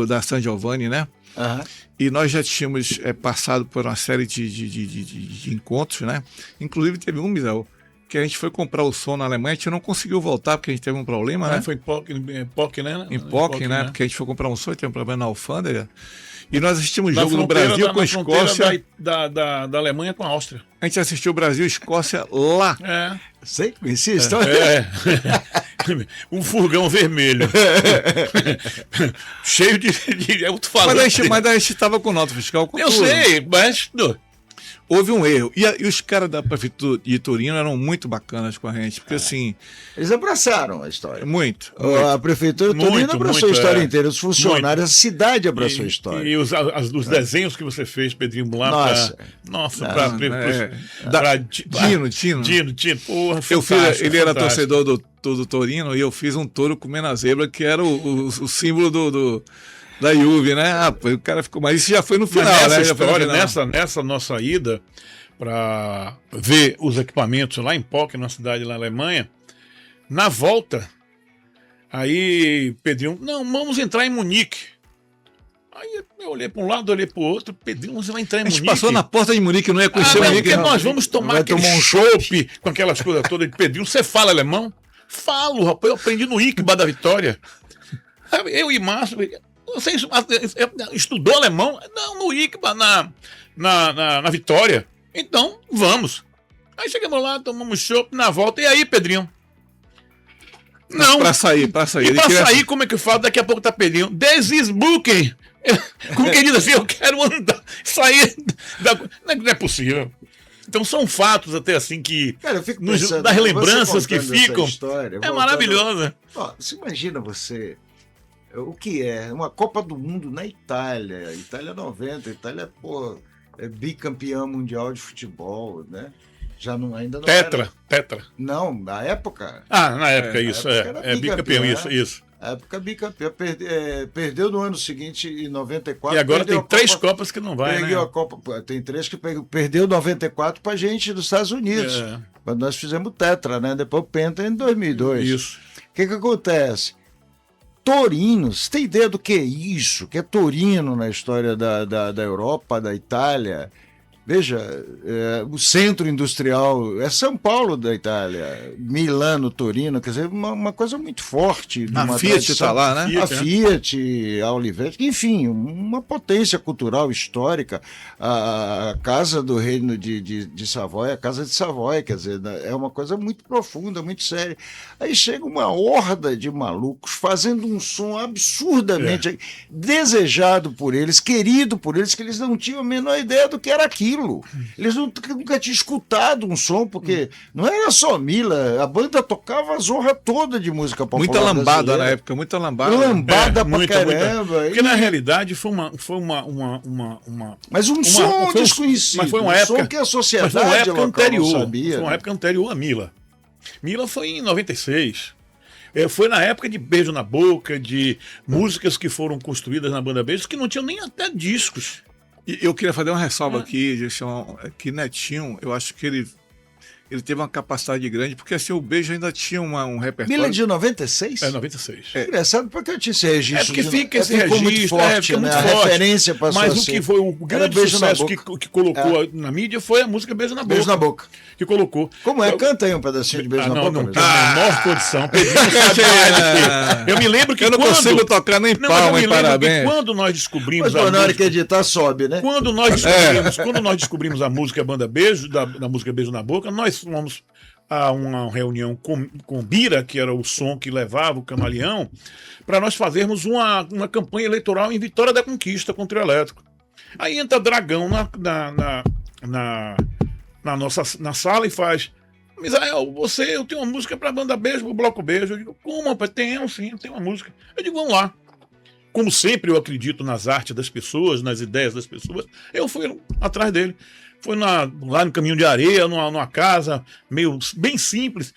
da San Giovanni, né? Uhum. E nós já tínhamos passado por uma série de encontros, né? Inclusive teve Misael, que a gente foi comprar o som na Alemanha, a gente não conseguiu voltar porque a gente teve um problema, né? Foi em POC, né? Em POC, né? Porque a gente foi comprar um som e teve um problema na alfândega. E nós assistimos o jogo do Brasil com a Escócia. Da Alemanha com a Áustria. A gente assistiu o Brasil e Escócia lá. Sei, conhecia a história. Um furgão vermelho. Cheio de alto-falante. Mas a gente estava com nota fiscal. Eu sei, mas houve um erro. E os caras da prefeitura de Torino eram muito bacanas com a gente, porque assim... Eles abraçaram a história. Muito. A prefeitura de Torino abraçou a história inteira, os funcionários, a cidade abraçou a história. E os desenhos que você fez, Pedrinho, lá Dino, porra, ele era torcedor do Torino e eu fiz um touro comendo a zebra, que era o símbolo da Juve, né? O cara ficou... Mas isso já foi no final, nessa né? História, nessa nossa ida para ver os equipamentos lá em POC, na cidade lá na Alemanha, na volta, aí Pedrinho: não, vamos entrar em Munique. Aí eu olhei para um lado, olhei para o outro: Pedrinho, você vai entrar em Munique? A gente passou na porta de Munique, não ia conhecer Munique. Nós vamos tomar um chopp com aquelas coisas todas. Pedrinho, você fala alemão? Falo, rapaz, eu aprendi no ICBA da Vitória. Eu e Márcio, você estudou alemão? Não, no ICBA, na Vitória. Então, vamos. Aí chegamos lá, tomamos chopp na volta. E aí, Pedrinho? Não. Pra sair. E pra sair, como é que eu falo? Daqui a pouco tá Pedrinho. This is booking. Como quem diz assim, eu quero andar, sair. Não é possível. Então são fatos até assim que. Cara, eu fico pensando, das lembranças que contando essa ficam. história, É maravilhosa. Ó, você imagina você. O que é? Uma Copa do Mundo na Itália. Itália 90. Itália, pô, é bicampeã mundial de futebol, né? Já não, ainda não Tetra. Não, na época. Na época, isso. Na época É bicampeão, isso. Na época bicampeão. Perdeu no ano seguinte, em 94. E agora tem 3 Copa, Copas que não vai, perdeu né? a Copa, tem 3 que perdeu 94 pra gente dos Estados Unidos. Quando nós fizemos Tetra, né? Depois o Penta em 2002. Isso. O que acontece? Torino, você tem ideia do que é isso? Que é Torino na história da Europa, da Itália? Veja, o centro industrial é São Paulo da Itália, Milano, Torino, quer dizer, uma coisa muito forte. A Fiat está lá, né? A Fiat, a Olivetti, enfim, uma potência cultural, histórica. A Casa do Reino de Savoia, a Casa de Savoia, quer dizer, é uma coisa muito profunda, muito séria. Aí chega uma horda de malucos fazendo um som absurdamente desejado por eles, querido por eles, que eles não tinham a menor ideia do que era aquilo. Eles nunca tinham escutado um som, porque não era só Mila, a banda tocava a zorra toda de música popular. Muita lambada brasileira. na época, muita lambada. Lambada pra muita. caramba. Porque na realidade foi uma Mas um som desconhecido. Mas foi uma um época, som que a sociedade mas foi uma época local anterior. não sabia. Foi uma época anterior a Mila. Mila foi em 96. Foi na época de Beijo na Boca, de músicas que foram construídas na banda Beijo, que não tinham nem até discos. E eu queria fazer uma ressalva aqui, Gerson, que Netinho, eu acho que ele teve uma capacidade grande, porque assim, o Beijo ainda tinha um repertório. Mila de 96? 96. Engraçado porque eu tinha esse registro. Porque fica esse ficou registro, muito forte, fica muito né? forte. A referência passou Mas a o ser. que foi o grande Beijo na sucesso Boca. que colocou na mídia foi a música Beijo na Boca. Beijo na Boca. Que colocou. Como é? Canta aí um pedacinho de Beijo na Boca. Não meu tem Deus. a menor condição. Pedrinho não sabe mais do que eu me lembro que Eu não consigo tocar nem palma, hein? Parabéns. Quando nós descobrimos Mas na hora que editar, sobe, né? quando nós descobrimos a música Banda Beijo, da música Beijo na Boca, nós fomos a uma reunião com Bira, que era o som que levava o Camaleão, para nós fazermos uma campanha eleitoral em Vitória da Conquista contra o Elétrico. Aí entra Dragão na sala e faz: Misael, eu tenho uma música para Banda Beijo, para o Bloco Beijo. Eu digo: como, rapaz? Sim, eu tenho uma música. Eu digo: vamos lá. Como sempre eu acredito nas artes das pessoas, nas ideias das pessoas, eu fui atrás dele. Foi lá no Caminho de Areia, numa casa bem simples.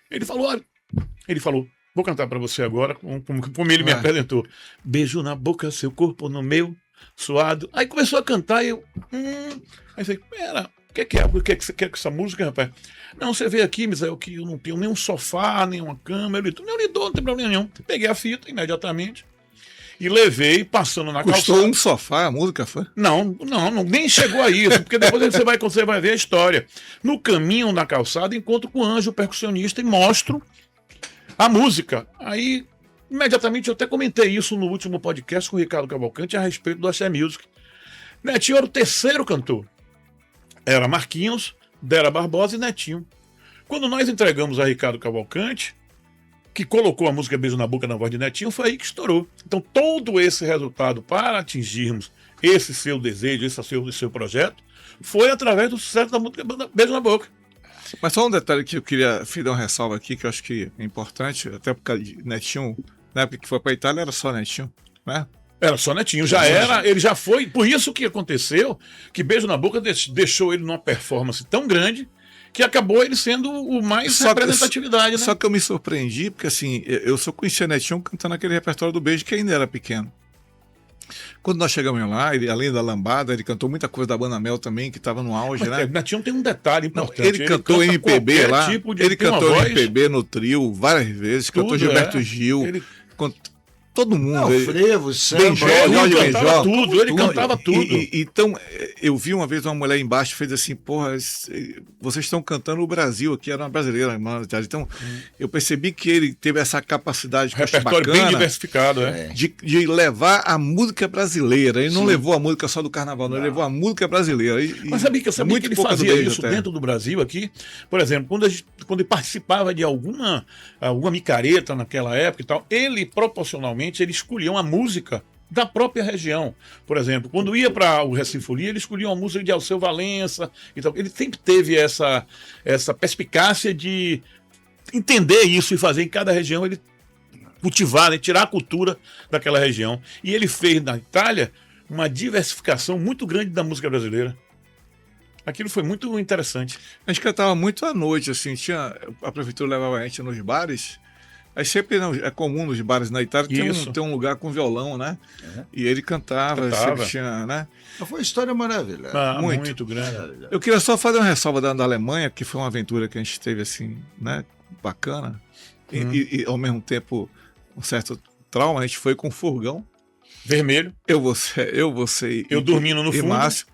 Ele falou: vou cantar para você agora, como ele me apresentou. Beijo na boca, seu corpo no meu, suado. Aí começou a cantar e eu... Aí eu falei: pera, o que é? O que você quer com essa música, rapaz? Não, você vê aqui, Misael, que eu não tenho nem um sofá, nem uma cama. Eu lhe dou, não tem problema nenhum. Peguei a fita imediatamente e levei, passando na calçada. Custou um sofá a música, foi? Não, nem chegou a isso, porque depois você vai ver a história. No caminho, na calçada, encontro com o Anjo, o percussionista, e mostro a música. Aí, imediatamente, eu até comentei isso no último podcast com o Ricardo Cavalcante a respeito do Axé Music. Netinho era o terceiro cantor. Era Marquinhos, Dera Barbosa e Netinho. Quando nós entregamos a Ricardo Cavalcante, que colocou a música Beijo na Boca na voz de Netinho, foi aí que estourou. Então, todo esse resultado para atingirmos esse seu desejo, esse seu projeto, foi através do sucesso da música Beijo na Boca. Mas só um detalhe que eu queria fazer uma ressalva aqui, que eu acho que é importante, até porque Netinho, na época que foi para a Itália, era só Netinho, né? Era só Netinho, ele já foi, por isso que aconteceu, que Beijo na Boca deixou ele numa performance tão grande, que acabou ele sendo o mais representatividade, né? Só que eu me surpreendi, porque assim, eu só conhecia Netinho cantando aquele repertório do Beijo, que ainda era pequeno. Quando nós chegamos lá, além da lambada, ele cantou muita coisa da Banda Mel também, que estava no auge, né? Netinho tem um detalhe importante. Não, ele cantou MPB lá, tipo ele cantou MPB no trio várias vezes, cantou Gilberto Gil. todo mundo. Não, frevo, samba, Benjó, Ele Jorge cantava Benjó. tudo, ele cantava tudo. Então, eu vi uma vez uma mulher embaixo fez assim, porra, vocês estão cantando o Brasil aqui, era uma brasileira, mano. Então, eu percebi que ele teve essa capacidade Repertório bem diversificado, de levar a música brasileira. Ele não levou a música só do carnaval, não, ele levou a música brasileira. Mas sabia que ele fazia isso dentro do Brasil aqui? Por exemplo, quando ele participava de alguma micareta naquela época e tal, ele proporcionalmente ele escolhia uma música da própria região. Por exemplo, quando ia para o Recife Folia, ele escolhia uma música de Alceu Valença e tal. Ele sempre teve essa perspicácia de entender isso e fazer em cada região ele cultivar, né, tirar a cultura daquela região. E ele fez na Itália uma diversificação muito grande da música brasileira. Aquilo foi muito interessante. A gente cantava muito à noite, assim, a prefeitura levava a gente nos bares. Aí sempre é comum nos bares na Itália ter um lugar com violão, né? E ele cantava. Sempre tinha, né? Foi uma história maravilhosa. Muito grande. Eu queria só fazer uma ressalva da Alemanha, que foi uma aventura que a gente teve assim, né? Bacana. E ao mesmo tempo um certo trauma. A gente foi com um furgão vermelho. Eu, você dormindo no fundo. Márcio.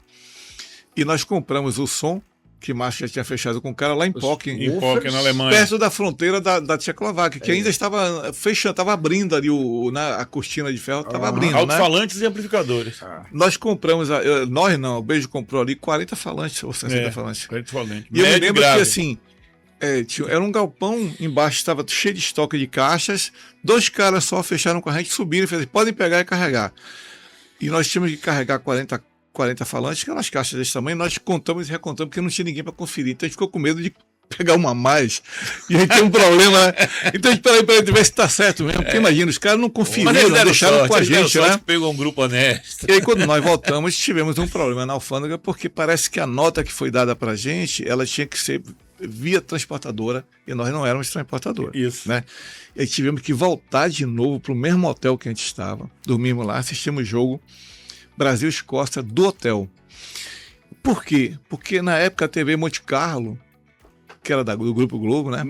E nós compramos o som que Márcio já tinha fechado com o cara lá em Pocken, na Alemanha. Perto da fronteira da Tchecoslováquia, que ainda estava fechando, estava abrindo ali a cortina de ferro, estava abrindo. Alto-falantes, né? E amplificadores. Nós compramos, nós não, o Beijo comprou ali 40 falantes ou 60 falantes. 40 falantes. E eu me lembro que assim, era um galpão, embaixo estava cheio de estoque de caixas, 2 caras só fecharam com a gente, subiram e falaram, podem pegar e carregar. E nós tínhamos que carregar 40 falantes, aquelas caixas desse tamanho, nós contamos e recontamos, porque não tinha ninguém para conferir. Então a gente ficou com medo de pegar uma a mais e a gente tem um problema, né? Então a gente, peraí, ver se tá certo mesmo. Porque imagina, os caras não conferiram, deixaram com a gente, né? Pegou um grupo honesto. E aí quando nós voltamos, tivemos um problema na alfândega, porque parece que a nota que foi dada pra gente, ela tinha que ser via transportadora, e nós não éramos transportadora. Isso. Né? E aí tivemos que voltar de novo pro mesmo hotel que a gente estava, dormimos lá, assistimos o jogo Brasil e Escócia do hotel. Por quê? Porque na época a TV Monte Carlo, que era do Grupo Globo, né?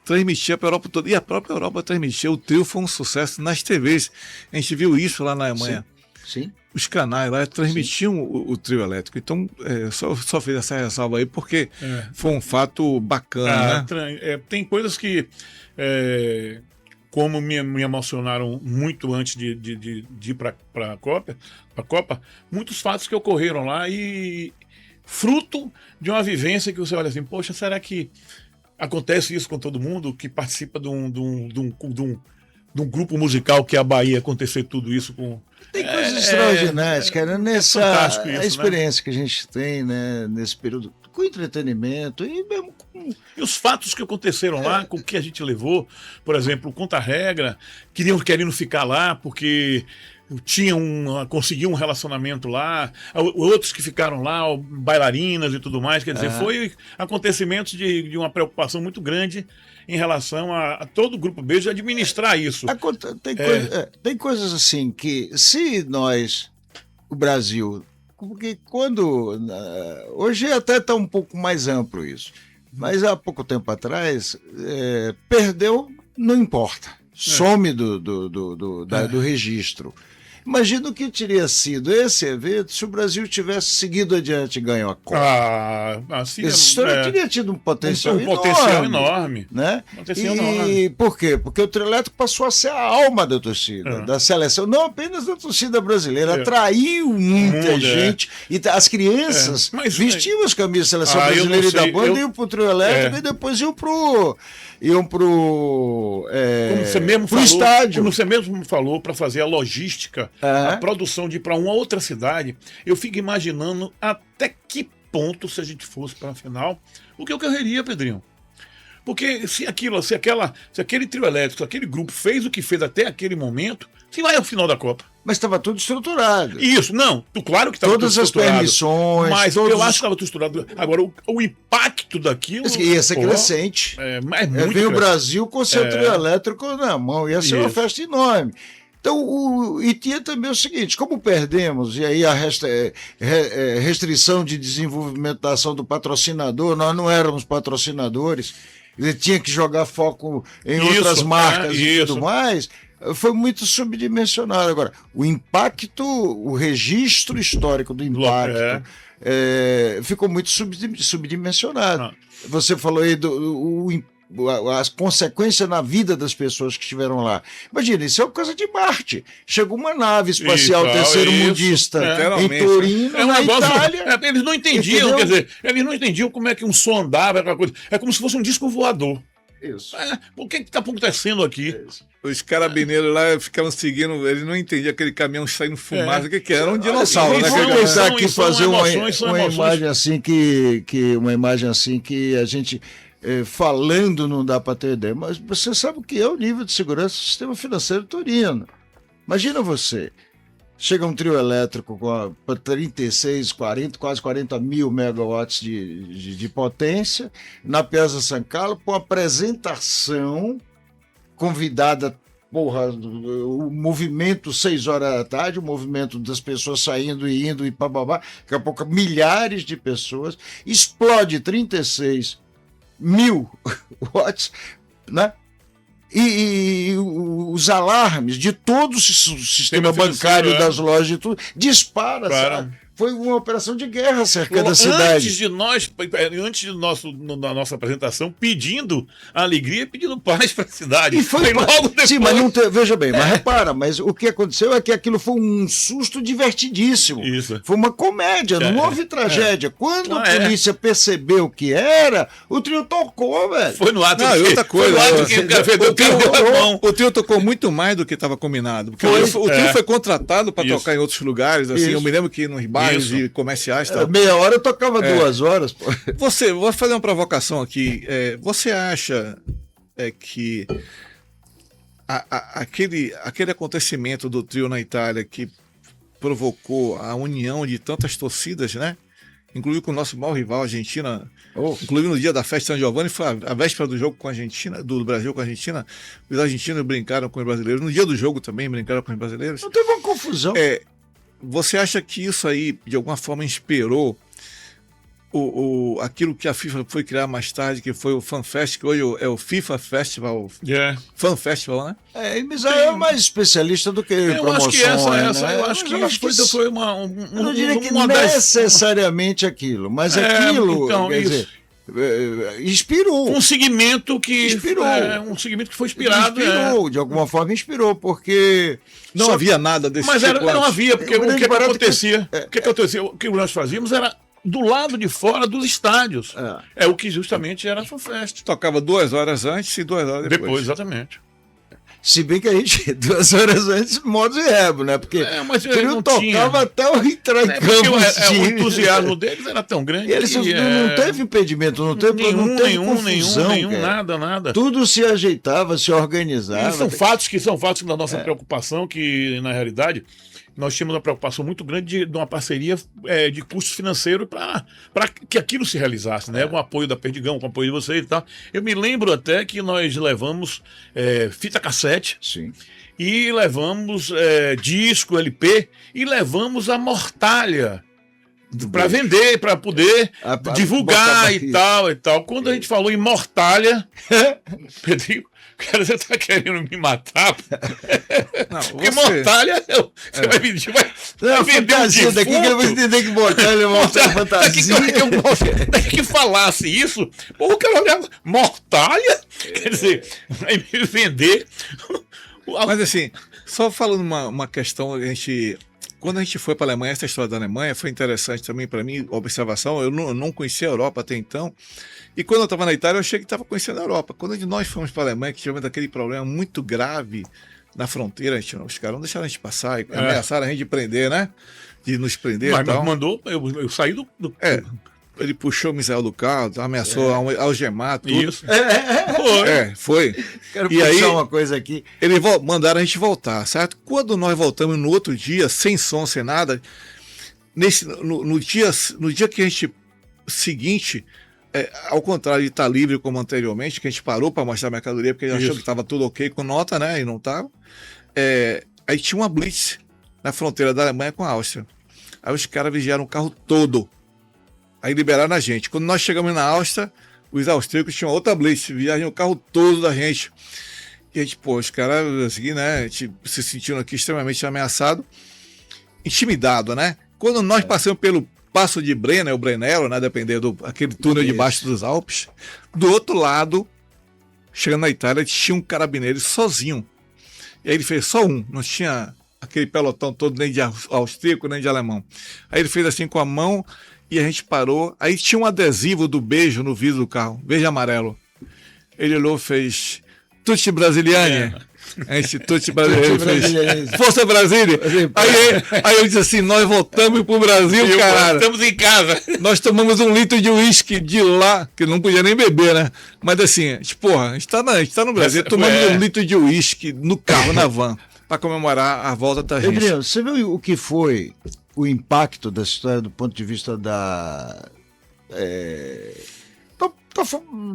Transmitia para a Europa toda. E a própria Europa transmitia. O trio foi um sucesso nas TVs. A gente viu isso lá na Alemanha. Sim. Os canais lá transmitiam o trio elétrico. Então, só fiz essa ressalva aí porque foi um fato bacana, né? Tem coisas que... como me emocionaram muito antes de ir para a Copa, muitos fatos que ocorreram lá e fruto de uma vivência que você olha assim, poxa, será que acontece isso com todo mundo que participa de um grupo musical que é a Bahia, acontecer tudo isso com... Tem coisas extraordinárias, cara, nessa isso, experiência que a gente tem, né, nesse período, com entretenimento e mesmo com... E os fatos que aconteceram lá, com o que a gente levou, por exemplo, o Contra-Regra, querendo ficar lá porque conseguiam um relacionamento lá, outros que ficaram lá, bailarinas e tudo mais, quer dizer, foi acontecimentos de uma preocupação muito grande em relação a todo o Grupo Beijo administrar isso. Tem coisas assim que, se nós, o Brasil, porque hoje até está um pouco mais amplo isso, mas há pouco tempo atrás, perdeu, não importa, some do registro. Imagina o que teria sido esse evento se o Brasil tivesse seguido adiante e ganhou a Copa. Assim, essa história teria tido um potencial enorme. Potencial enorme. Né? Enorme. Por quê? Porque o trio elétrico passou a ser a alma da torcida, da seleção, não apenas da torcida brasileira, atraiu muita gente, e as crianças vestiam as camisas da seleção brasileira e da banda, iam pro trio elétrico e depois iam pro estádio. Como você mesmo falou, para fazer a logística, a produção de ir para uma outra cidade, eu fico imaginando até que ponto, se a gente fosse para a final, o que ocorreria, Pedrinho? Porque se aquele trio elétrico, se aquele grupo fez o que fez até aquele momento, se vai ao final da Copa. Mas estava tudo estruturado. Isso, não. Claro que estava tudo estruturado. Todas as permissões. Mas eu acho que estava tudo estruturado. Agora, o impacto daquilo... Ia ser crescente. Vem o Brasil com seu trio elétrico na mão. Ia ser uma festa enorme. Então, e tinha também o seguinte, como perdemos, e aí a restrição de desenvolvimento da ação do patrocinador, nós não éramos patrocinadores, ele tinha que jogar foco em outras marcas e tudo mais... foi muito subdimensionado. Agora, o impacto, o registro histórico do impacto ficou muito subdimensionado. Você falou aí as consequências na vida das pessoas que estiveram lá. Imagina, isso é uma coisa de Marte. Chegou uma nave espacial terceiro-mundista em Torino, na Itália. Eles não entendiam, entendeu? Quer dizer, eles não entendiam como é que um som andava, aquela coisa. É como se fosse um disco voador. Isso. O que está acontecendo aqui? Os carabineiros lá ficavam seguindo, eles não entendiam aquele caminhão saindo fumaça, o que era? Um dinossauro, né? Vamos começar aqui fazer uma imagem assim uma imagem assim que a gente falando não dá para ter ideia, mas você sabe o que é o nível de segurança do sistema financeiro turino. Imagina você, chega um trio elétrico com 36, 40, quase 40 mil megawatts de potência, na Piazza San Carlo, com apresentação convidada, o movimento 6 horas da tarde, o movimento das pessoas saindo e indo e bababá, daqui a pouco milhares de pessoas, explode 36 mil watts, né? E os alarmes de todo o sistema bancário das lojas e tudo dispara, sabe? Foi uma operação de guerra cerca da cidade. Antes de da nossa apresentação, pedindo alegria, pedindo paz para a cidade. E foi logo depois. Sim, mas veja bem, mas repara, mas o que aconteceu é que aquilo foi um susto divertidíssimo. Isso. Foi uma comédia, não houve tragédia. Quando a polícia percebeu que era, o trio tocou, velho. Foi no ato. Não, outra coisa. O trio tocou muito mais do que estava combinado. Porque o trio foi contratado para tocar em outros lugares. Assim, eu me lembro que nos bairros de comerciais. Meia hora eu tocava 2 horas. Pô. Vou fazer uma provocação aqui. Você acha que aquele acontecimento do trio na Itália que provocou a união de tantas torcidas, né? Incluiu com o nosso maior rival, a Argentina, inclusive no dia da festa de San Giovanni, foi a véspera do jogo com a Argentina, do Brasil com a Argentina, os argentinos brincaram com os brasileiros, no dia do jogo também brincaram com os brasileiros. Não teve uma confusão. Você acha que isso aí, de alguma forma, inspirou aquilo que a FIFA foi criar mais tarde, que foi o FanFest, que hoje é o FIFA Festival, Fan Festival, né? Misael é mais especialista do que promoção. Eu acho que foi uma... Eu não diria que necessariamente aquilo, mas aquilo, então, quer dizer... inspirou. Um segmento que inspirou. Um segmento que foi inspirado. De alguma forma inspirou, porque não havia nada desse tipo. Mas não havia, porque o que acontecia? O que nós fazíamos era do lado de fora dos estádios. É o que justamente era a FanFest. Tocava 2 horas antes e 2 horas depois. Exatamente. Se bem que a gente, 2 horas antes, modo de rebo, né? Porque ele tocava até o entrar em campo. O entusiasmo deles era tão grande. Eles não teve impedimento, não teve confusão, nenhum, nada. Tudo se ajeitava, se organizava. E são fatos da nossa preocupação, que na realidade nós tínhamos uma preocupação muito grande de uma parceria de custos financeiros para que aquilo se realizasse, né? Com o apoio da Perdigão, com o apoio de vocês e tal. Eu me lembro até que nós levamos fita cassete. Sim. E levamos disco, LP, e levamos a mortalha para vender, para poder divulgar e tal. Quando a gente falou em mortalha, Pedrinho, cara, você tá querendo me matar? Não, porque mortalha, você vai vender, vai vender um defunto. Daqui que eu vou entender que mortalha é uma fantasia. Daqui que falasse isso, o cara olhava, mortalha? Quer dizer, vai me vender. Mas assim, só falando uma questão, quando a gente foi para a Alemanha, essa história da Alemanha foi interessante também para mim, observação. Eu não conhecia a Europa até então. E quando eu estava na Itália, eu achei que estava conhecendo a Europa. Quando nós fomos para a Alemanha, que tivemos aquele problema muito grave na fronteira, os caras não deixaram a gente passar e ameaçaram a gente de prender, né? De nos prender. Mas e tal. Mandou, eu saí do... Ele puxou o Misael do carro, ameaçou algemar, tudo. Isso. Foi. Quero puxar uma coisa aqui. Eles mandaram a gente voltar, certo? Quando nós voltamos no outro dia, sem som, sem nada, no dia que a gente seguinte, ao contrário de estar livre como anteriormente, que a gente parou para mostrar a mercadoria, porque a gente achou que estava tudo ok com nota, né? E não estava. Aí tinha uma blitz na fronteira da Alemanha com a Áustria. Aí os caras vigiaram o carro todo. Aí liberaram a gente. Quando nós chegamos na Áustria, os austríacos tinham outra blitz, viajaram o carro todo da gente. E a gente, pô, os caras, assim, né, a gente se sentindo aqui extremamente ameaçado, intimidado, né? Quando nós passamos pelo Passo de Brenner, o Brunello, né, dependendo aquele túnel debaixo dos Alpes, do outro lado, chegando na Itália, tinha um carabineiro sozinho. E aí ele fez só um, não tinha aquele pelotão todo, nem de austríaco, nem de alemão. Aí ele fez assim com a mão e a gente parou. Aí tinha um adesivo do beijo no vidro do carro, beijo amarelo. Ele olhou e fez Tutti Brasiliani. Tutti Brasiliani fez Força Brasília. Aí eu disse assim, nós voltamos pro Brasil, cara. Estamos em casa. Nós tomamos 1 litro de uísque de lá, que não podia nem beber, né? Mas assim, porra, a gente tá no Brasil, tomando 1 litro de uísque no carro, na van, para comemorar a volta da gente. Adriano, você viu o que foi o impacto dessa história do ponto de vista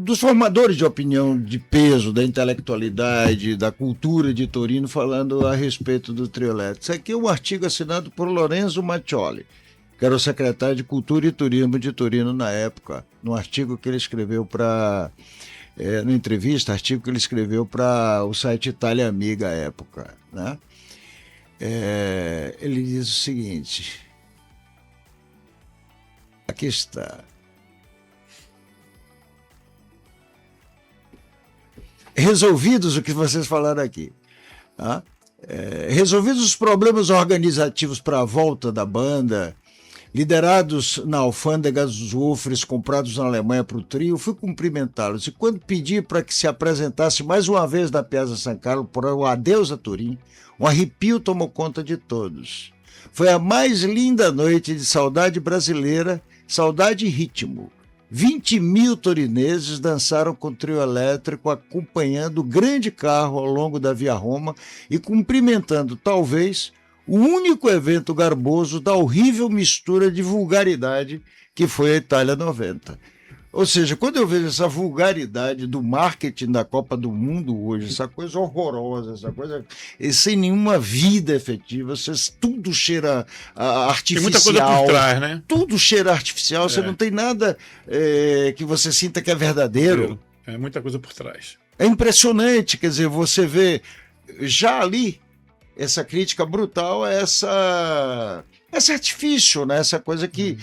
dos formadores de opinião de peso, da intelectualidade, da cultura de Torino, falando a respeito do trio elétrico? Isso aqui é um artigo assinado por Lorenzo Mattioli, que era o secretário de Cultura e Turismo de Torino na época, num artigo que ele escreveu para... na entrevista, artigo que ele escreveu para o site Itália Amiga à época, né? Ele diz o seguinte, aqui está: resolvidos o que vocês falaram aqui, tá? Resolvidos os problemas organizativos para a volta da banda, liderados na alfândega dos Wolfers, comprados na Alemanha para o trio, fui cumprimentá-los e quando pedi para que se apresentasse mais uma vez na Piazza San Carlo para o adeus a Turim, um arrepio tomou conta de todos. Foi a mais linda noite de saudade brasileira, saudade e ritmo. 20.000 torineses dançaram com o trio elétrico, acompanhando o grande carro ao longo da Via Roma e cumprimentando, talvez, o único evento garboso da horrível mistura de vulgaridade que foi a Itália 90. Ou seja, quando eu vejo essa vulgaridade do marketing da Copa do Mundo hoje, essa coisa horrorosa, essa coisa sem nenhuma vida efetiva, tudo cheira artificial. Tem muita coisa por trás, né? Tudo cheira artificial, você não tem nada que você sinta que é verdadeiro. É muita coisa por trás. É impressionante, quer dizer, você vê já ali essa crítica brutal, esse artifício, né? Essa coisa que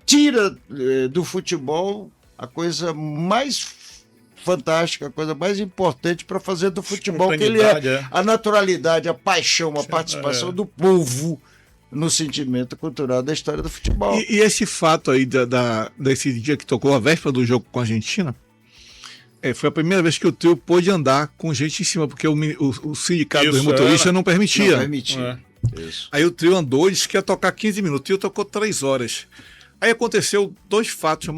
tira do futebol a coisa mais fantástica, a coisa mais importante para fazer do futebol, que ele é a naturalidade, a paixão, a participação do povo no sentimento cultural da história do futebol. E esse fato aí desse dia que tocou a véspera do jogo com a Argentina, foi a primeira vez que o trio pôde andar com gente em cima, porque o sindicato dos motoristas não permitia. Não permitia. Isso. Aí o trio andou, disse que ia tocar 15 minutos, o trio tocou 3 horas. Aí aconteceu 3 fatos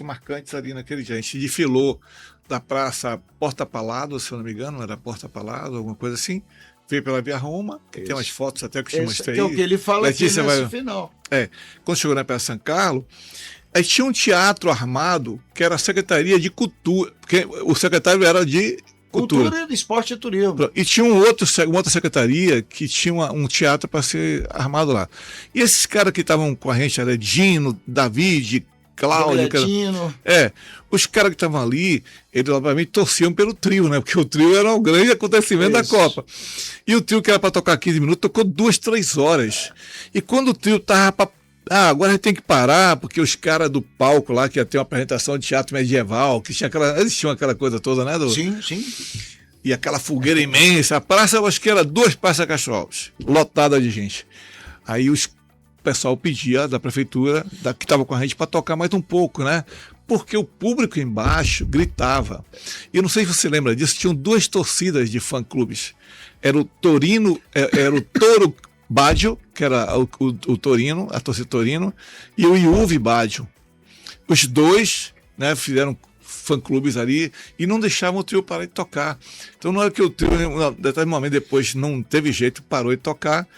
marcantes ali naquele dia. A gente desfilou da praça Porta Palado, se eu não me engano, era Porta Palado, alguma coisa assim. Veio pela Via Roma, que tem umas fotos até que eu te mostrei. Que é o que ele fala Letícia aqui nesse final. Quando chegou na Praça San Carlo, aí tinha um teatro armado que era a Secretaria de Cultura, porque o secretário era de Cultura, Esporte e Turismo. E tinha uma outra secretaria que tinha um teatro para ser armado lá. E esses caras que estavam com a gente, era Dino, David, Cláudio. Os caras que estavam ali, eles obviamente torciam pelo trio, né? Porque o trio era um grande acontecimento da Copa. E o trio que era para tocar 15 minutos, tocou 2, 3 horas. E quando o trio tava para agora a gente tem que parar, porque os caras do palco lá, que ia ter uma apresentação de teatro medieval, que tinha eles tinham aquela coisa toda, né? Sim. E aquela fogueira imensa. A praça, eu acho que era 2 praças Castro-Alves, lotada de gente. Aí o pessoal pedia da prefeitura, que estava com a gente, para tocar mais um pouco, né? Porque o público embaixo gritava. E eu não sei se você lembra disso, tinham 2 torcidas de fã-clubes. Era o Torino, era o Toro Baggio, que era o Torino, a torcida Torino, e o Juve Baggio. Os 2, né, fizeram fã-clubes ali e não deixavam o trio parar de tocar. Então, na hora que o trio, em determinado momento depois, não teve jeito, parou de tocar,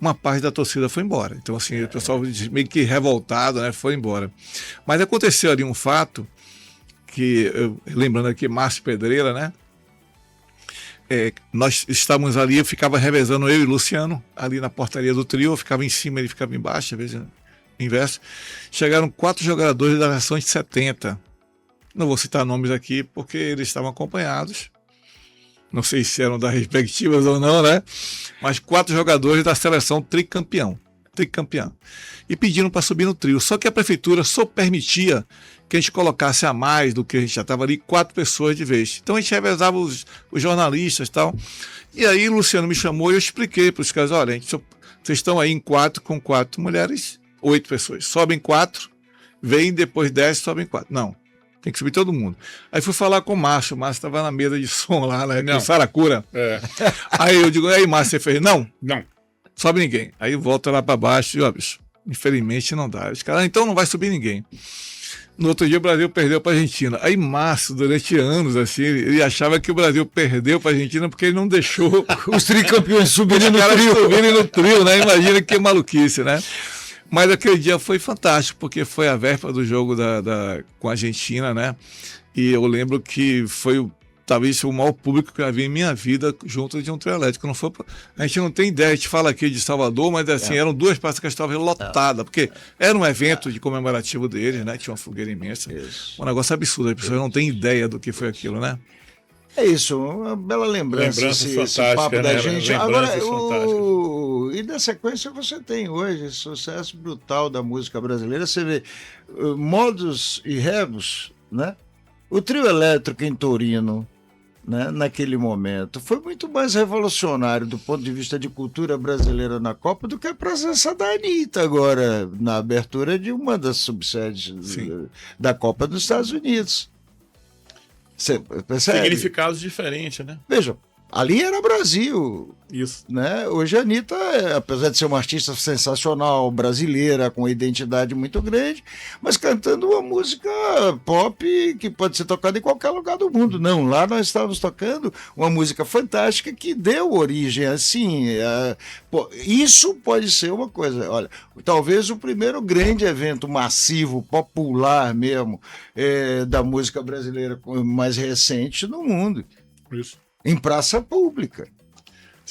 uma parte da torcida foi embora. Então, assim, o pessoal meio que revoltado, né, foi embora. Mas aconteceu ali um fato que, lembrando aqui, Márcio Pedreira, né, nós estávamos ali, eu ficava revezando, eu e Luciano, ali na portaria do trio, eu ficava em cima, ele ficava embaixo, às vezes inverso. Chegaram 4 jogadores da geração de 70. Não vou citar nomes aqui, porque eles estavam acompanhados. não sei se eram das respectivas ou não, né? Mas 4 jogadores da seleção tricampeã. E pediram para subir no trio. Só que a prefeitura só permitia que a gente colocasse a mais do que a gente já estava ali, 4 pessoas de vez. Então a gente revezava os jornalistas e tal. E aí o Luciano me chamou e eu expliquei para os caras, olha, vocês estão aí em 4 com 4 mulheres, 8 pessoas. Sobem 4, vêm, depois 10, sobem 4. Não, tem que subir todo mundo. Aí fui falar com o Márcio estava na mesa de som lá, né, com Saracura. Aí eu digo, aí Márcio, você fez? Não. Sobe ninguém. Aí volta lá para baixo e, ó, bicho, infelizmente não dá. Os caras, então não vai subir ninguém. No outro dia o Brasil perdeu para a Argentina. Aí Márcio, durante anos, assim, ele achava que o Brasil perdeu para a Argentina porque ele não deixou os tricampeões subirem no trio, né? Imagina que maluquice, né? Mas aquele dia foi fantástico, porque foi a véspera do jogo com a Argentina, né? E eu lembro que foi talvez o maior público que eu vi em minha vida junto de um trio elétrico. Não foi, a gente não tem ideia, a gente fala aqui de Salvador, mas assim, eram 2 praças que estavam lotadas, porque era um evento de comemorativo deles, né? Tinha uma fogueira imensa. Um negócio absurdo, as pessoas não têm ideia do que foi aquilo, né? É isso, uma bela lembrança esse papo da gente. Agora, e na sequência você tem hoje esse sucesso brutal da música brasileira. Você vê modos e rebus, né? O trio elétrico em Torino, né, naquele momento, foi muito mais revolucionário do ponto de vista de cultura brasileira na Copa do que a presença da Anitta agora na abertura de uma das subsedes da Copa dos Estados Unidos. Você percebe? Significados diferentes, né? Veja, ali era Brasil. Isso. Né? Hoje a Anitta, apesar de ser uma artista sensacional, brasileira, com identidade muito grande, mas cantando uma música pop que pode ser tocada em qualquer lugar do mundo. Não, lá nós estávamos tocando uma música fantástica que deu origem, assim, isso pode ser uma coisa, olha, talvez o primeiro grande evento massivo, popular mesmo, da música brasileira mais recente no mundo. Isso. Em praça pública.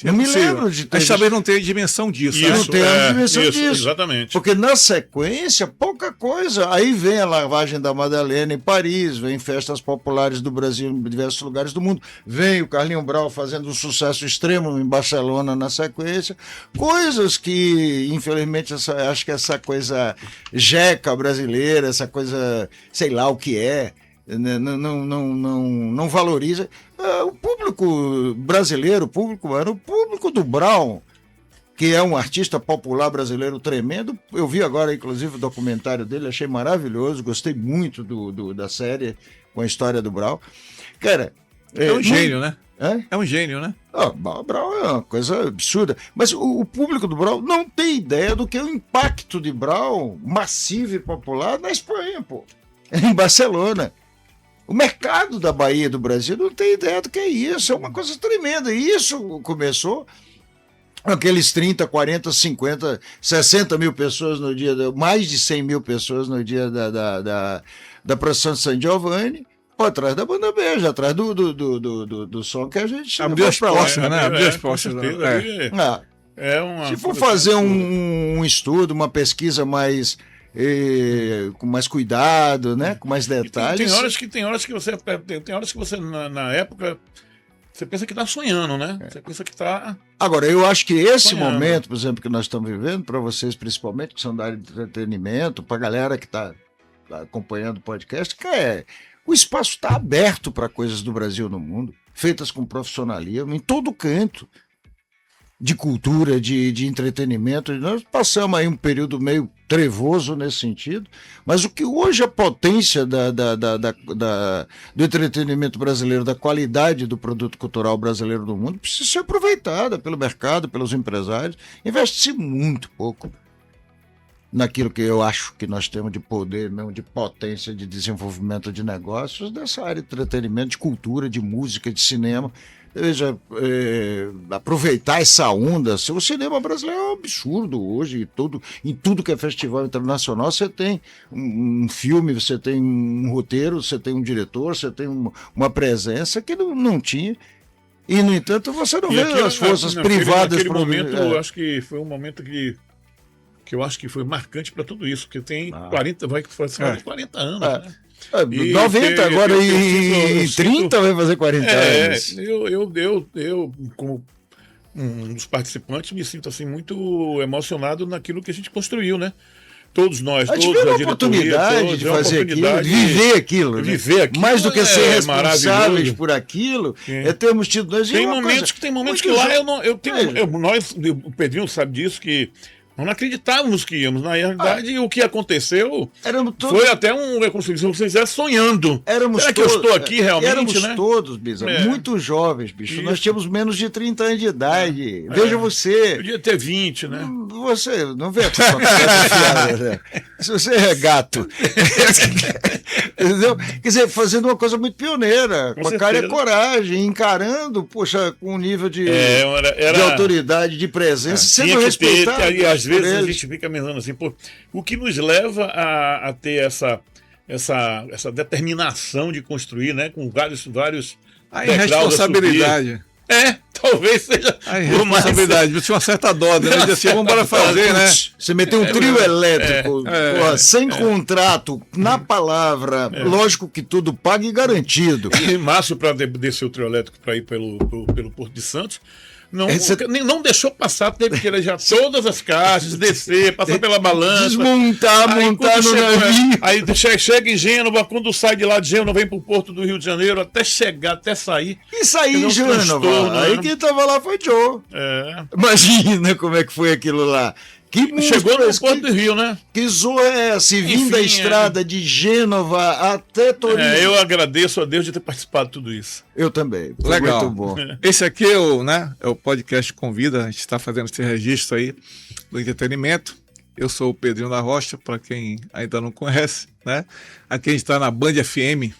Eu me lembro de ter. A gente talvez não tenha dimensão disso. Não tem dimensão disso. Exatamente. Porque na sequência, pouca coisa. Aí vem a lavagem da Madalena em Paris, vem festas populares do Brasil em diversos lugares do mundo, vem o Carlinhos Brau fazendo um sucesso extremo em Barcelona na sequência. Coisas que, infelizmente, acho que essa coisa jeca brasileira, essa coisa, sei lá o que é, não valoriza. O público brasileiro, o público do Brau, que é um artista popular brasileiro tremendo. Eu vi agora, inclusive, o documentário dele, achei maravilhoso, gostei muito da série com a história do Brau. Cara, é um gênio, né? É um gênio, né? O Brau é uma coisa absurda. Mas o público do Brau não tem ideia do que é o impacto de Brau massivo e popular na Espanha, pô. Em Barcelona. O mercado da Bahia e do Brasil não tem ideia do que é isso, é uma coisa tremenda. E isso começou aqueles 30, 40, 50, 60 mil pessoas no dia, mais de 100 mil pessoas no dia da procissão de San Giovanni, atrás da banda Beija, atrás do som que a gente abriu as portas, né? Abriu as portas. Se for fazer um estudo, uma pesquisa mais... com mais cuidado, né? Com mais detalhes. Tem horas que você na época você pensa que está sonhando, né? Você pensa que está. Agora, eu acho que esse sonhando. Momento, por exemplo, que nós estamos vivendo, para vocês principalmente, que são da área de entretenimento, para a galera que está acompanhando o podcast, o espaço está aberto para coisas do Brasil no mundo, feitas com profissionalismo, em todo canto. De cultura, de entretenimento. Nós passamos aí um período meio trevoso nesse sentido, mas o que hoje a potência do entretenimento brasileiro, da qualidade do produto cultural brasileiro no mundo, precisa ser aproveitada pelo mercado, pelos empresários. Investe-se muito pouco naquilo que eu acho que nós temos de poder, mesmo de potência de desenvolvimento de negócios, dessa área de entretenimento, de cultura, de música, de cinema. Veja, aproveitar essa onda. O cinema brasileiro é um absurdo hoje. Em tudo que é festival internacional, você tem um filme, você tem um roteiro, você tem um diretor, você tem uma presença que não tinha. E, no entanto, você não vê as forças privadas. Naquele momento, eu acho que foi um momento que eu acho que foi marcante para tudo isso, porque tem 40 anos, né? E 90, agora eu em sinto- 30 vai fazer 40 anos. Eu, como um dos participantes, me sinto assim muito emocionado naquilo que a gente construiu, né? Todos nós, A gente todos, teve a a diretoria, oportunidade todos, de é uma fazer aquilo, oportunidade de viver aquilo. Né? viver aquilo Mais do que é ser responsáveis maravilhoso. por aquilo, Sim. é termos tido... Nós Tem uma momentos coisa, que muito lá jo- eu não, eu tenho, Veja. nós, o Pedrinho sabe disso, que nós não acreditávamos que íamos. Na realidade, o que aconteceu Éramos todos... foi até como se vocês estivessem sonhando. Éramos Será que eu estou aqui realmente, éramos né? todos, Bisa, É. muito jovens, bicho. Isso. Nós tínhamos menos de 30 anos de idade. Veja você. Podia ter 20, né? Você não vê essa conversa fiada, né? Se você é gato. Entendeu? Quer dizer, fazendo uma coisa muito pioneira, com a cara e a certeza. coragem, encarando, poxa, com um nível de Era autoridade, de presença, sendo tinha que respeitado. ter, e às por vezes a eles. gente fica pensando assim, pô, o que nos leva a ter essa determinação de construir, né? Com vários A degraus a irresponsabilidade. talvez seja A por mais- irresponsabilidade. Tinha uma certa dó, né? De assim, vamos embora fazer, né? Você meteu um trio elétrico, porra, sem contrato, na palavra, lógico que tudo pago e garantido. E Márcio, para descer o trio elétrico para ir pelo Porto de Santos, Você- não deixou passar, teve que elejar todas as caixas, descer, passar pela balança. Desmontar, Aí, montar quando no chega- navio. Aí chega em Gênova, quando sai de lá de Gênova, vem pro Porto do Rio de Janeiro, até chegar, até sair. E sair Teve em um Gênova. transtorno, Aí né? quem tava lá foi Joe. É. Imagina como é que foi aquilo lá. Que Chegou no música, Porto do Rio, né? que zoa é essa? E vindo da Enfim, estrada de Gênova até Torino. Eu agradeço a Deus de ter participado de tudo isso. Eu também. Foi Legal. muito bom. Esse aqui é o podcast Convida. A gente está fazendo esse registro aí do entretenimento. Eu sou o Pedrinho da Rocha, para quem ainda não conhece, né? Aqui a gente está na Band FM,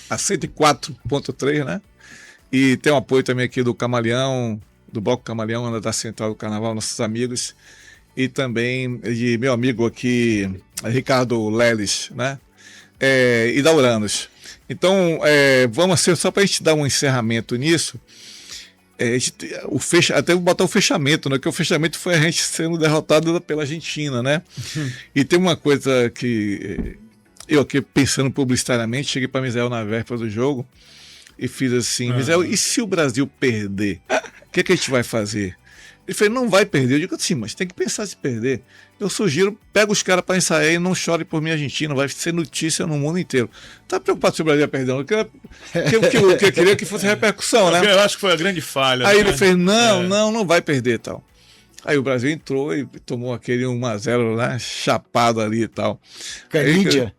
a 104.3, né? E tem o apoio também aqui do Camaleão, do Bloco Camaleão, da Central do Carnaval, nossos amigos. E também de meu amigo aqui, Ricardo Leles, né? E da Uranus. Então, vamos ser, só para a gente dar um encerramento nisso, até vou botar o fechamento, né? Que o fechamento foi a gente sendo derrotado pela Argentina, né? E tem uma coisa que eu aqui pensando publicitariamente, cheguei para Misael na véspera do jogo e fiz assim, Misael, e se o Brasil perder? O que a gente vai fazer? Ele falou, não vai perder. Eu digo assim, mas tem que pensar se perder. Eu sugiro, pega os caras para ensaiar e não chore por mim, Argentina, vai ser notícia no mundo inteiro. Tá preocupado se o Brasil ia perder? O que eu queria que fosse repercussão, né? Eu acho que foi a grande falha. Aí né? ele fez, não vai perder e tal. Aí o Brasil entrou e tomou aquele 1-0 lá, chapado ali e tal. Canidia.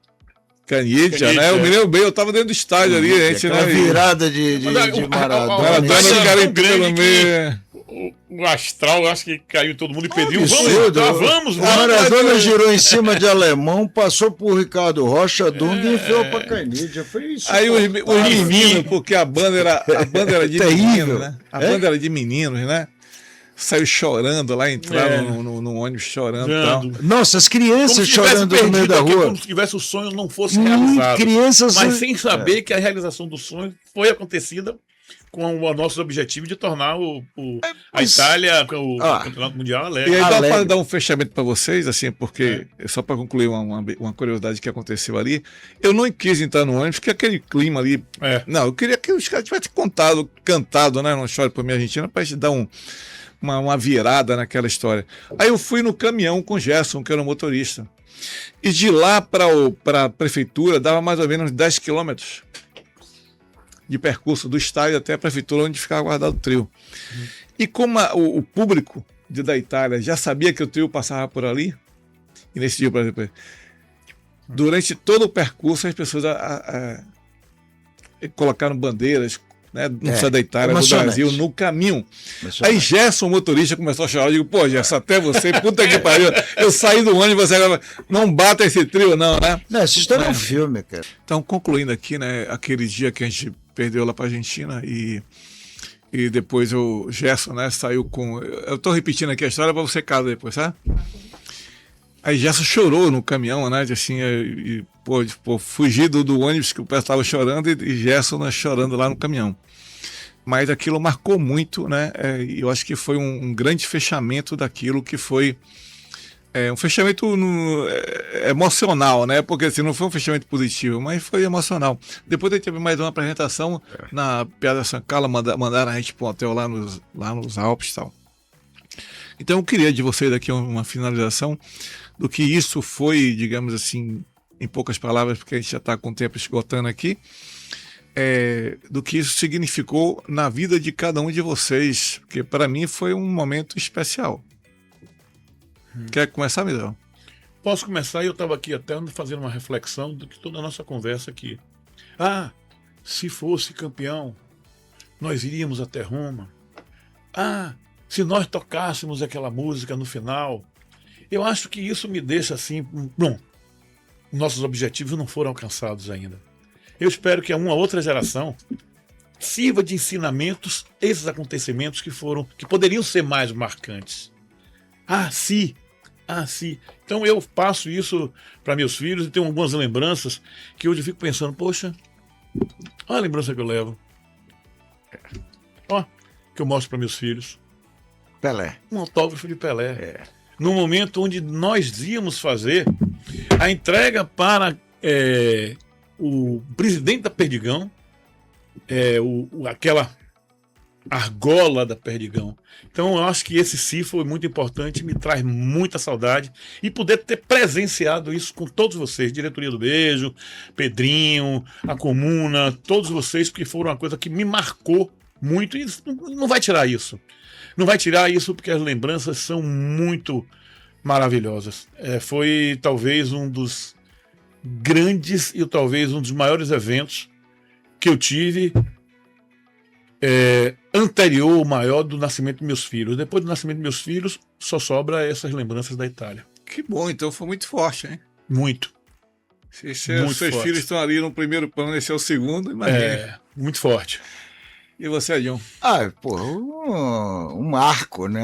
Canidia, né? Canidia. Eu me lembro bem, eu tava dentro do estádio ali, a gente, Aquela né? virada de Maradona. Maradona, Mas o é cara tão grande pelo meio. O astral, eu acho que caiu todo mundo e pediu. Absurdo. Vamos. O Maradona girou em cima de alemão, passou por Ricardo Rocha, Dunga e enfiou pra Canidia. Foi isso. Aí os meninos, porque a banda era de Terrível. meninos, né? A banda era de meninos, né? Saiu chorando lá, entraram no ônibus chorando e tal. Nossa, as Como crianças se tivesse chorando no meio perdido da aquilo, rua. como se tivesse o sonho não fosse realizado. Crianças. Mas sem saber que a realização do sonho foi acontecida com o nosso objetivo de tornar a mas- Itália, o Campeonato Mundial E alegre. aí dá Alegre. para dar um fechamento para vocês, assim, porque só para concluir uma curiosidade que aconteceu ali, eu não quis entrar no ônibus, porque aquele clima ali. Não, eu queria que os caras tivessem cantado, né? Não Chore por Minha Argentina, para gente dar uma virada naquela história. Aí eu fui no caminhão com o Gerson, que era o motorista. E de lá para a prefeitura dava mais ou menos 10 quilômetros de percurso do estádio até a prefeitura onde ficava guardado o trio. E como o público da Itália já sabia que o trio passava por ali, e nesse dia, por exemplo, durante todo o percurso as pessoas colocaram bandeiras, né, não só da Itália, do emocionante. Brasil, no caminho. Aí Gerson, o motorista, começou a chorar. Eu digo, pô, Gerson, até você, puta que pariu. Eu saí do ônibus, você agora não bata esse trio, não, né? Não, essa história é um filme, cara. Então, concluindo aqui, né, aquele dia que a gente perdeu lá para a Argentina e depois o Gerson, né, saiu com... Eu estou repetindo aqui a história para você casa depois, sabe? Aí Gerson chorou no caminhão, né, assim, fugido do ônibus que o pessoal estava chorando e Gerson, né, chorando lá no caminhão. Mas aquilo marcou muito, né, e eu acho que foi um grande fechamento daquilo que foi um fechamento emocional, né? Porque assim, não foi um fechamento positivo, mas foi emocional. Depois a gente teve mais uma apresentação na Piazza San Carlo, mandaram a gente para um hotel lá nos Alpes e tal. Então eu queria de vocês aqui uma finalização do que isso foi, digamos assim, em poucas palavras, porque a gente já está com o tempo esgotando aqui, do que isso significou na vida de cada um de vocês, porque para mim foi um momento especial. Quer começar, Miguel? Posso começar? Eu estava aqui até fazendo uma reflexão do que toda a nossa conversa aqui. Ah, se fosse campeão, nós iríamos até Roma. Ah, se nós tocássemos aquela música no final. Eu acho que isso me deixa assim... Bom, nossos objetivos não foram alcançados ainda. Eu espero que uma outra geração sirva de ensinamentos esses acontecimentos que poderiam ser mais marcantes. Ah, sim. Então eu passo isso para meus filhos e tenho algumas lembranças que hoje eu fico pensando, poxa, olha a lembrança que eu levo. Ó, que eu mostro para meus filhos. Pelé. Um autógrafo de Pelé. No momento onde nós íamos fazer a entrega para o presidente da Perdigão, aquela argola da Perdigão. Então eu acho que esse sim foi muito importante, me traz muita saudade e poder ter presenciado isso com todos vocês, diretoria do Beijo, Pedrinho, a Comuna, todos vocês, porque foram uma coisa que me marcou muito e não vai tirar isso. Não vai tirar isso porque as lembranças são muito maravilhosas. Foi talvez um dos grandes e talvez um dos maiores eventos que eu tive anterior, maior do nascimento dos meus filhos. Depois do nascimento dos meus filhos, só sobra essas lembranças da Itália. Que bom, então foi muito forte, hein? Muito. Se seus filhos estão ali no primeiro plano, esse é o segundo, imagina. Muito forte. E você, Adilson? Um marco, né?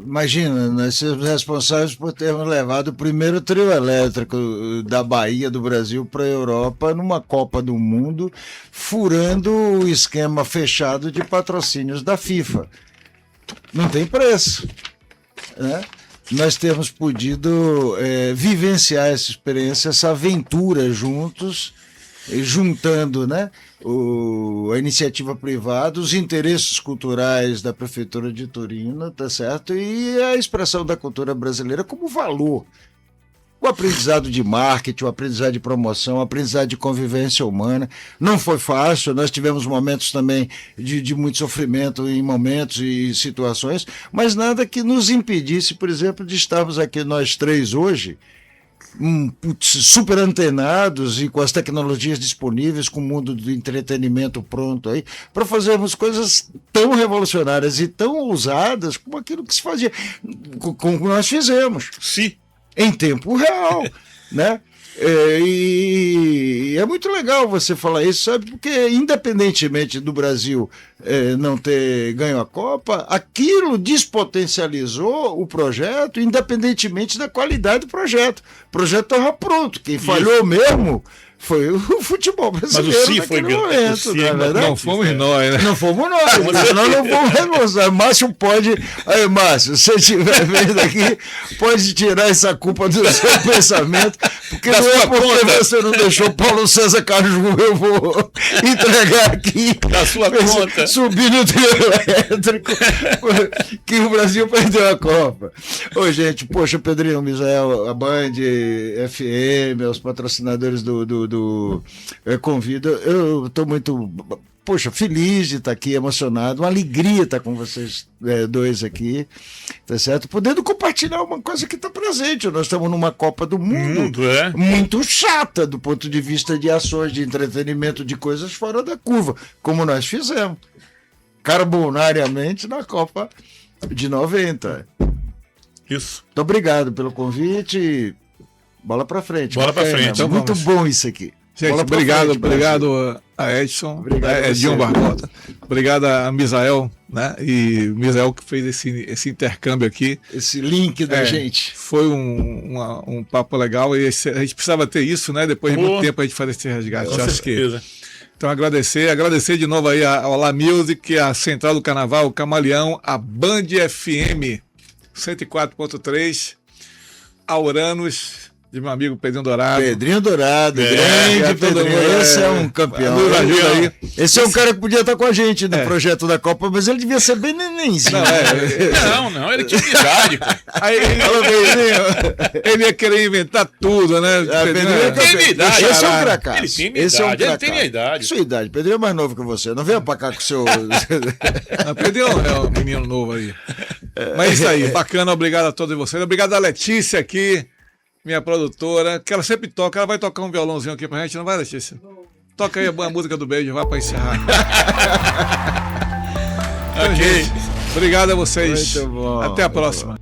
Imagina, nós somos responsáveis por termos levado o primeiro trio elétrico da Bahia, do Brasil, para a Europa, numa Copa do Mundo, furando o esquema fechado de patrocínios da FIFA. Não tem preço, né? Nós temos podido vivenciar essa experiência, essa aventura juntos, juntando, né, a iniciativa privada, os interesses culturais da Prefeitura de Torino, tá certo? E a expressão da cultura brasileira como valor. O aprendizado de marketing, o aprendizado de promoção, o aprendizado de convivência humana. Não foi fácil, nós tivemos momentos também de muito sofrimento em momentos e situações, mas nada que nos impedisse, por exemplo, de estarmos aqui nós três hoje, super antenados e com as tecnologias disponíveis, com o mundo do entretenimento pronto aí, para fazermos coisas tão revolucionárias e tão ousadas como aquilo que se fazia, como nós fizemos. Sim. Em tempo real, né? E é muito legal você falar isso, sabe? Porque independentemente do Brasil não ter ganho a Copa, aquilo despotencializou o projeto, independentemente da qualidade do projeto. O projeto estava pronto. Quem falhou mesmo foi o futebol brasileiro. Mas o sim foi momento, não é verdade? Não fomos nós, né? Não fomos nós, nós não vamos renunciar. Márcio pode... Aí, Márcio, se você estiver vendo aqui, pode tirar essa culpa do seu pensamento, porque não é porque você não deixou Paulo César Carlos, eu vou entregar aqui da sua conta, subir no trio elétrico, que o Brasil perdeu a Copa. Ô, gente, poxa, Pedrinho, Misael, a Band FM, os patrocinadores do Convida, eu estou muito, feliz de estar aqui, emocionado, uma alegria estar com vocês dois aqui, tá certo? Podendo compartilhar uma coisa que está presente. Nós estamos numa Copa do Mundo muito chata do ponto de vista de ações, de entretenimento, de coisas fora da curva, como nós fizemos carbonariamente na Copa de 90. Isso. Muito obrigado pelo convite. Bola pra frente. Bola pra frente. Então muito bom isso aqui. Gente, obrigado a Edson, obrigado Edilson Barbosa. Obrigado a Misael, né? E Misael que fez esse intercâmbio aqui. Esse link da gente. Foi um papo legal e a gente precisava ter isso, né? Depois de muito tempo a gente fazer esse resgate. Com certeza. Então agradecer de novo aí a La Music, a Central do Carnaval, o Camaleão, a Band FM 104.3. Auranos, de meu amigo Pedrinho Dourado. Pedrinho Dourado, É, grande todo Pedrinho. mundo, Esse é um campeão. Nos ajuda aí. Esse é um cara que podia estar com a gente no projeto da Copa, mas ele devia ser bem nenenzinho. Não, ele tinha idade, pô. Aí ele ia querer inventar tudo, né? Pedrinho Pedrinho, é campeão. tem idade, Esse é um caralho. fracasso. Ele tem Esse é um idade, ele fracasso. tem a idade. Sua idade. Pedrinho é mais novo que você. Não venha pra cá com o seu... Pedrinho é um menino novo aí. Mas é isso aí, bacana, obrigado a todos vocês. Obrigado a Letícia aqui, minha produtora, que ela sempre toca. Ela vai tocar um violãozinho aqui pra gente, não vai, Letícia? Toca aí a boa música do beijo, vai pra encerrar. Então, Ok. gente, obrigado a vocês. Muito bom, Até a muito próxima.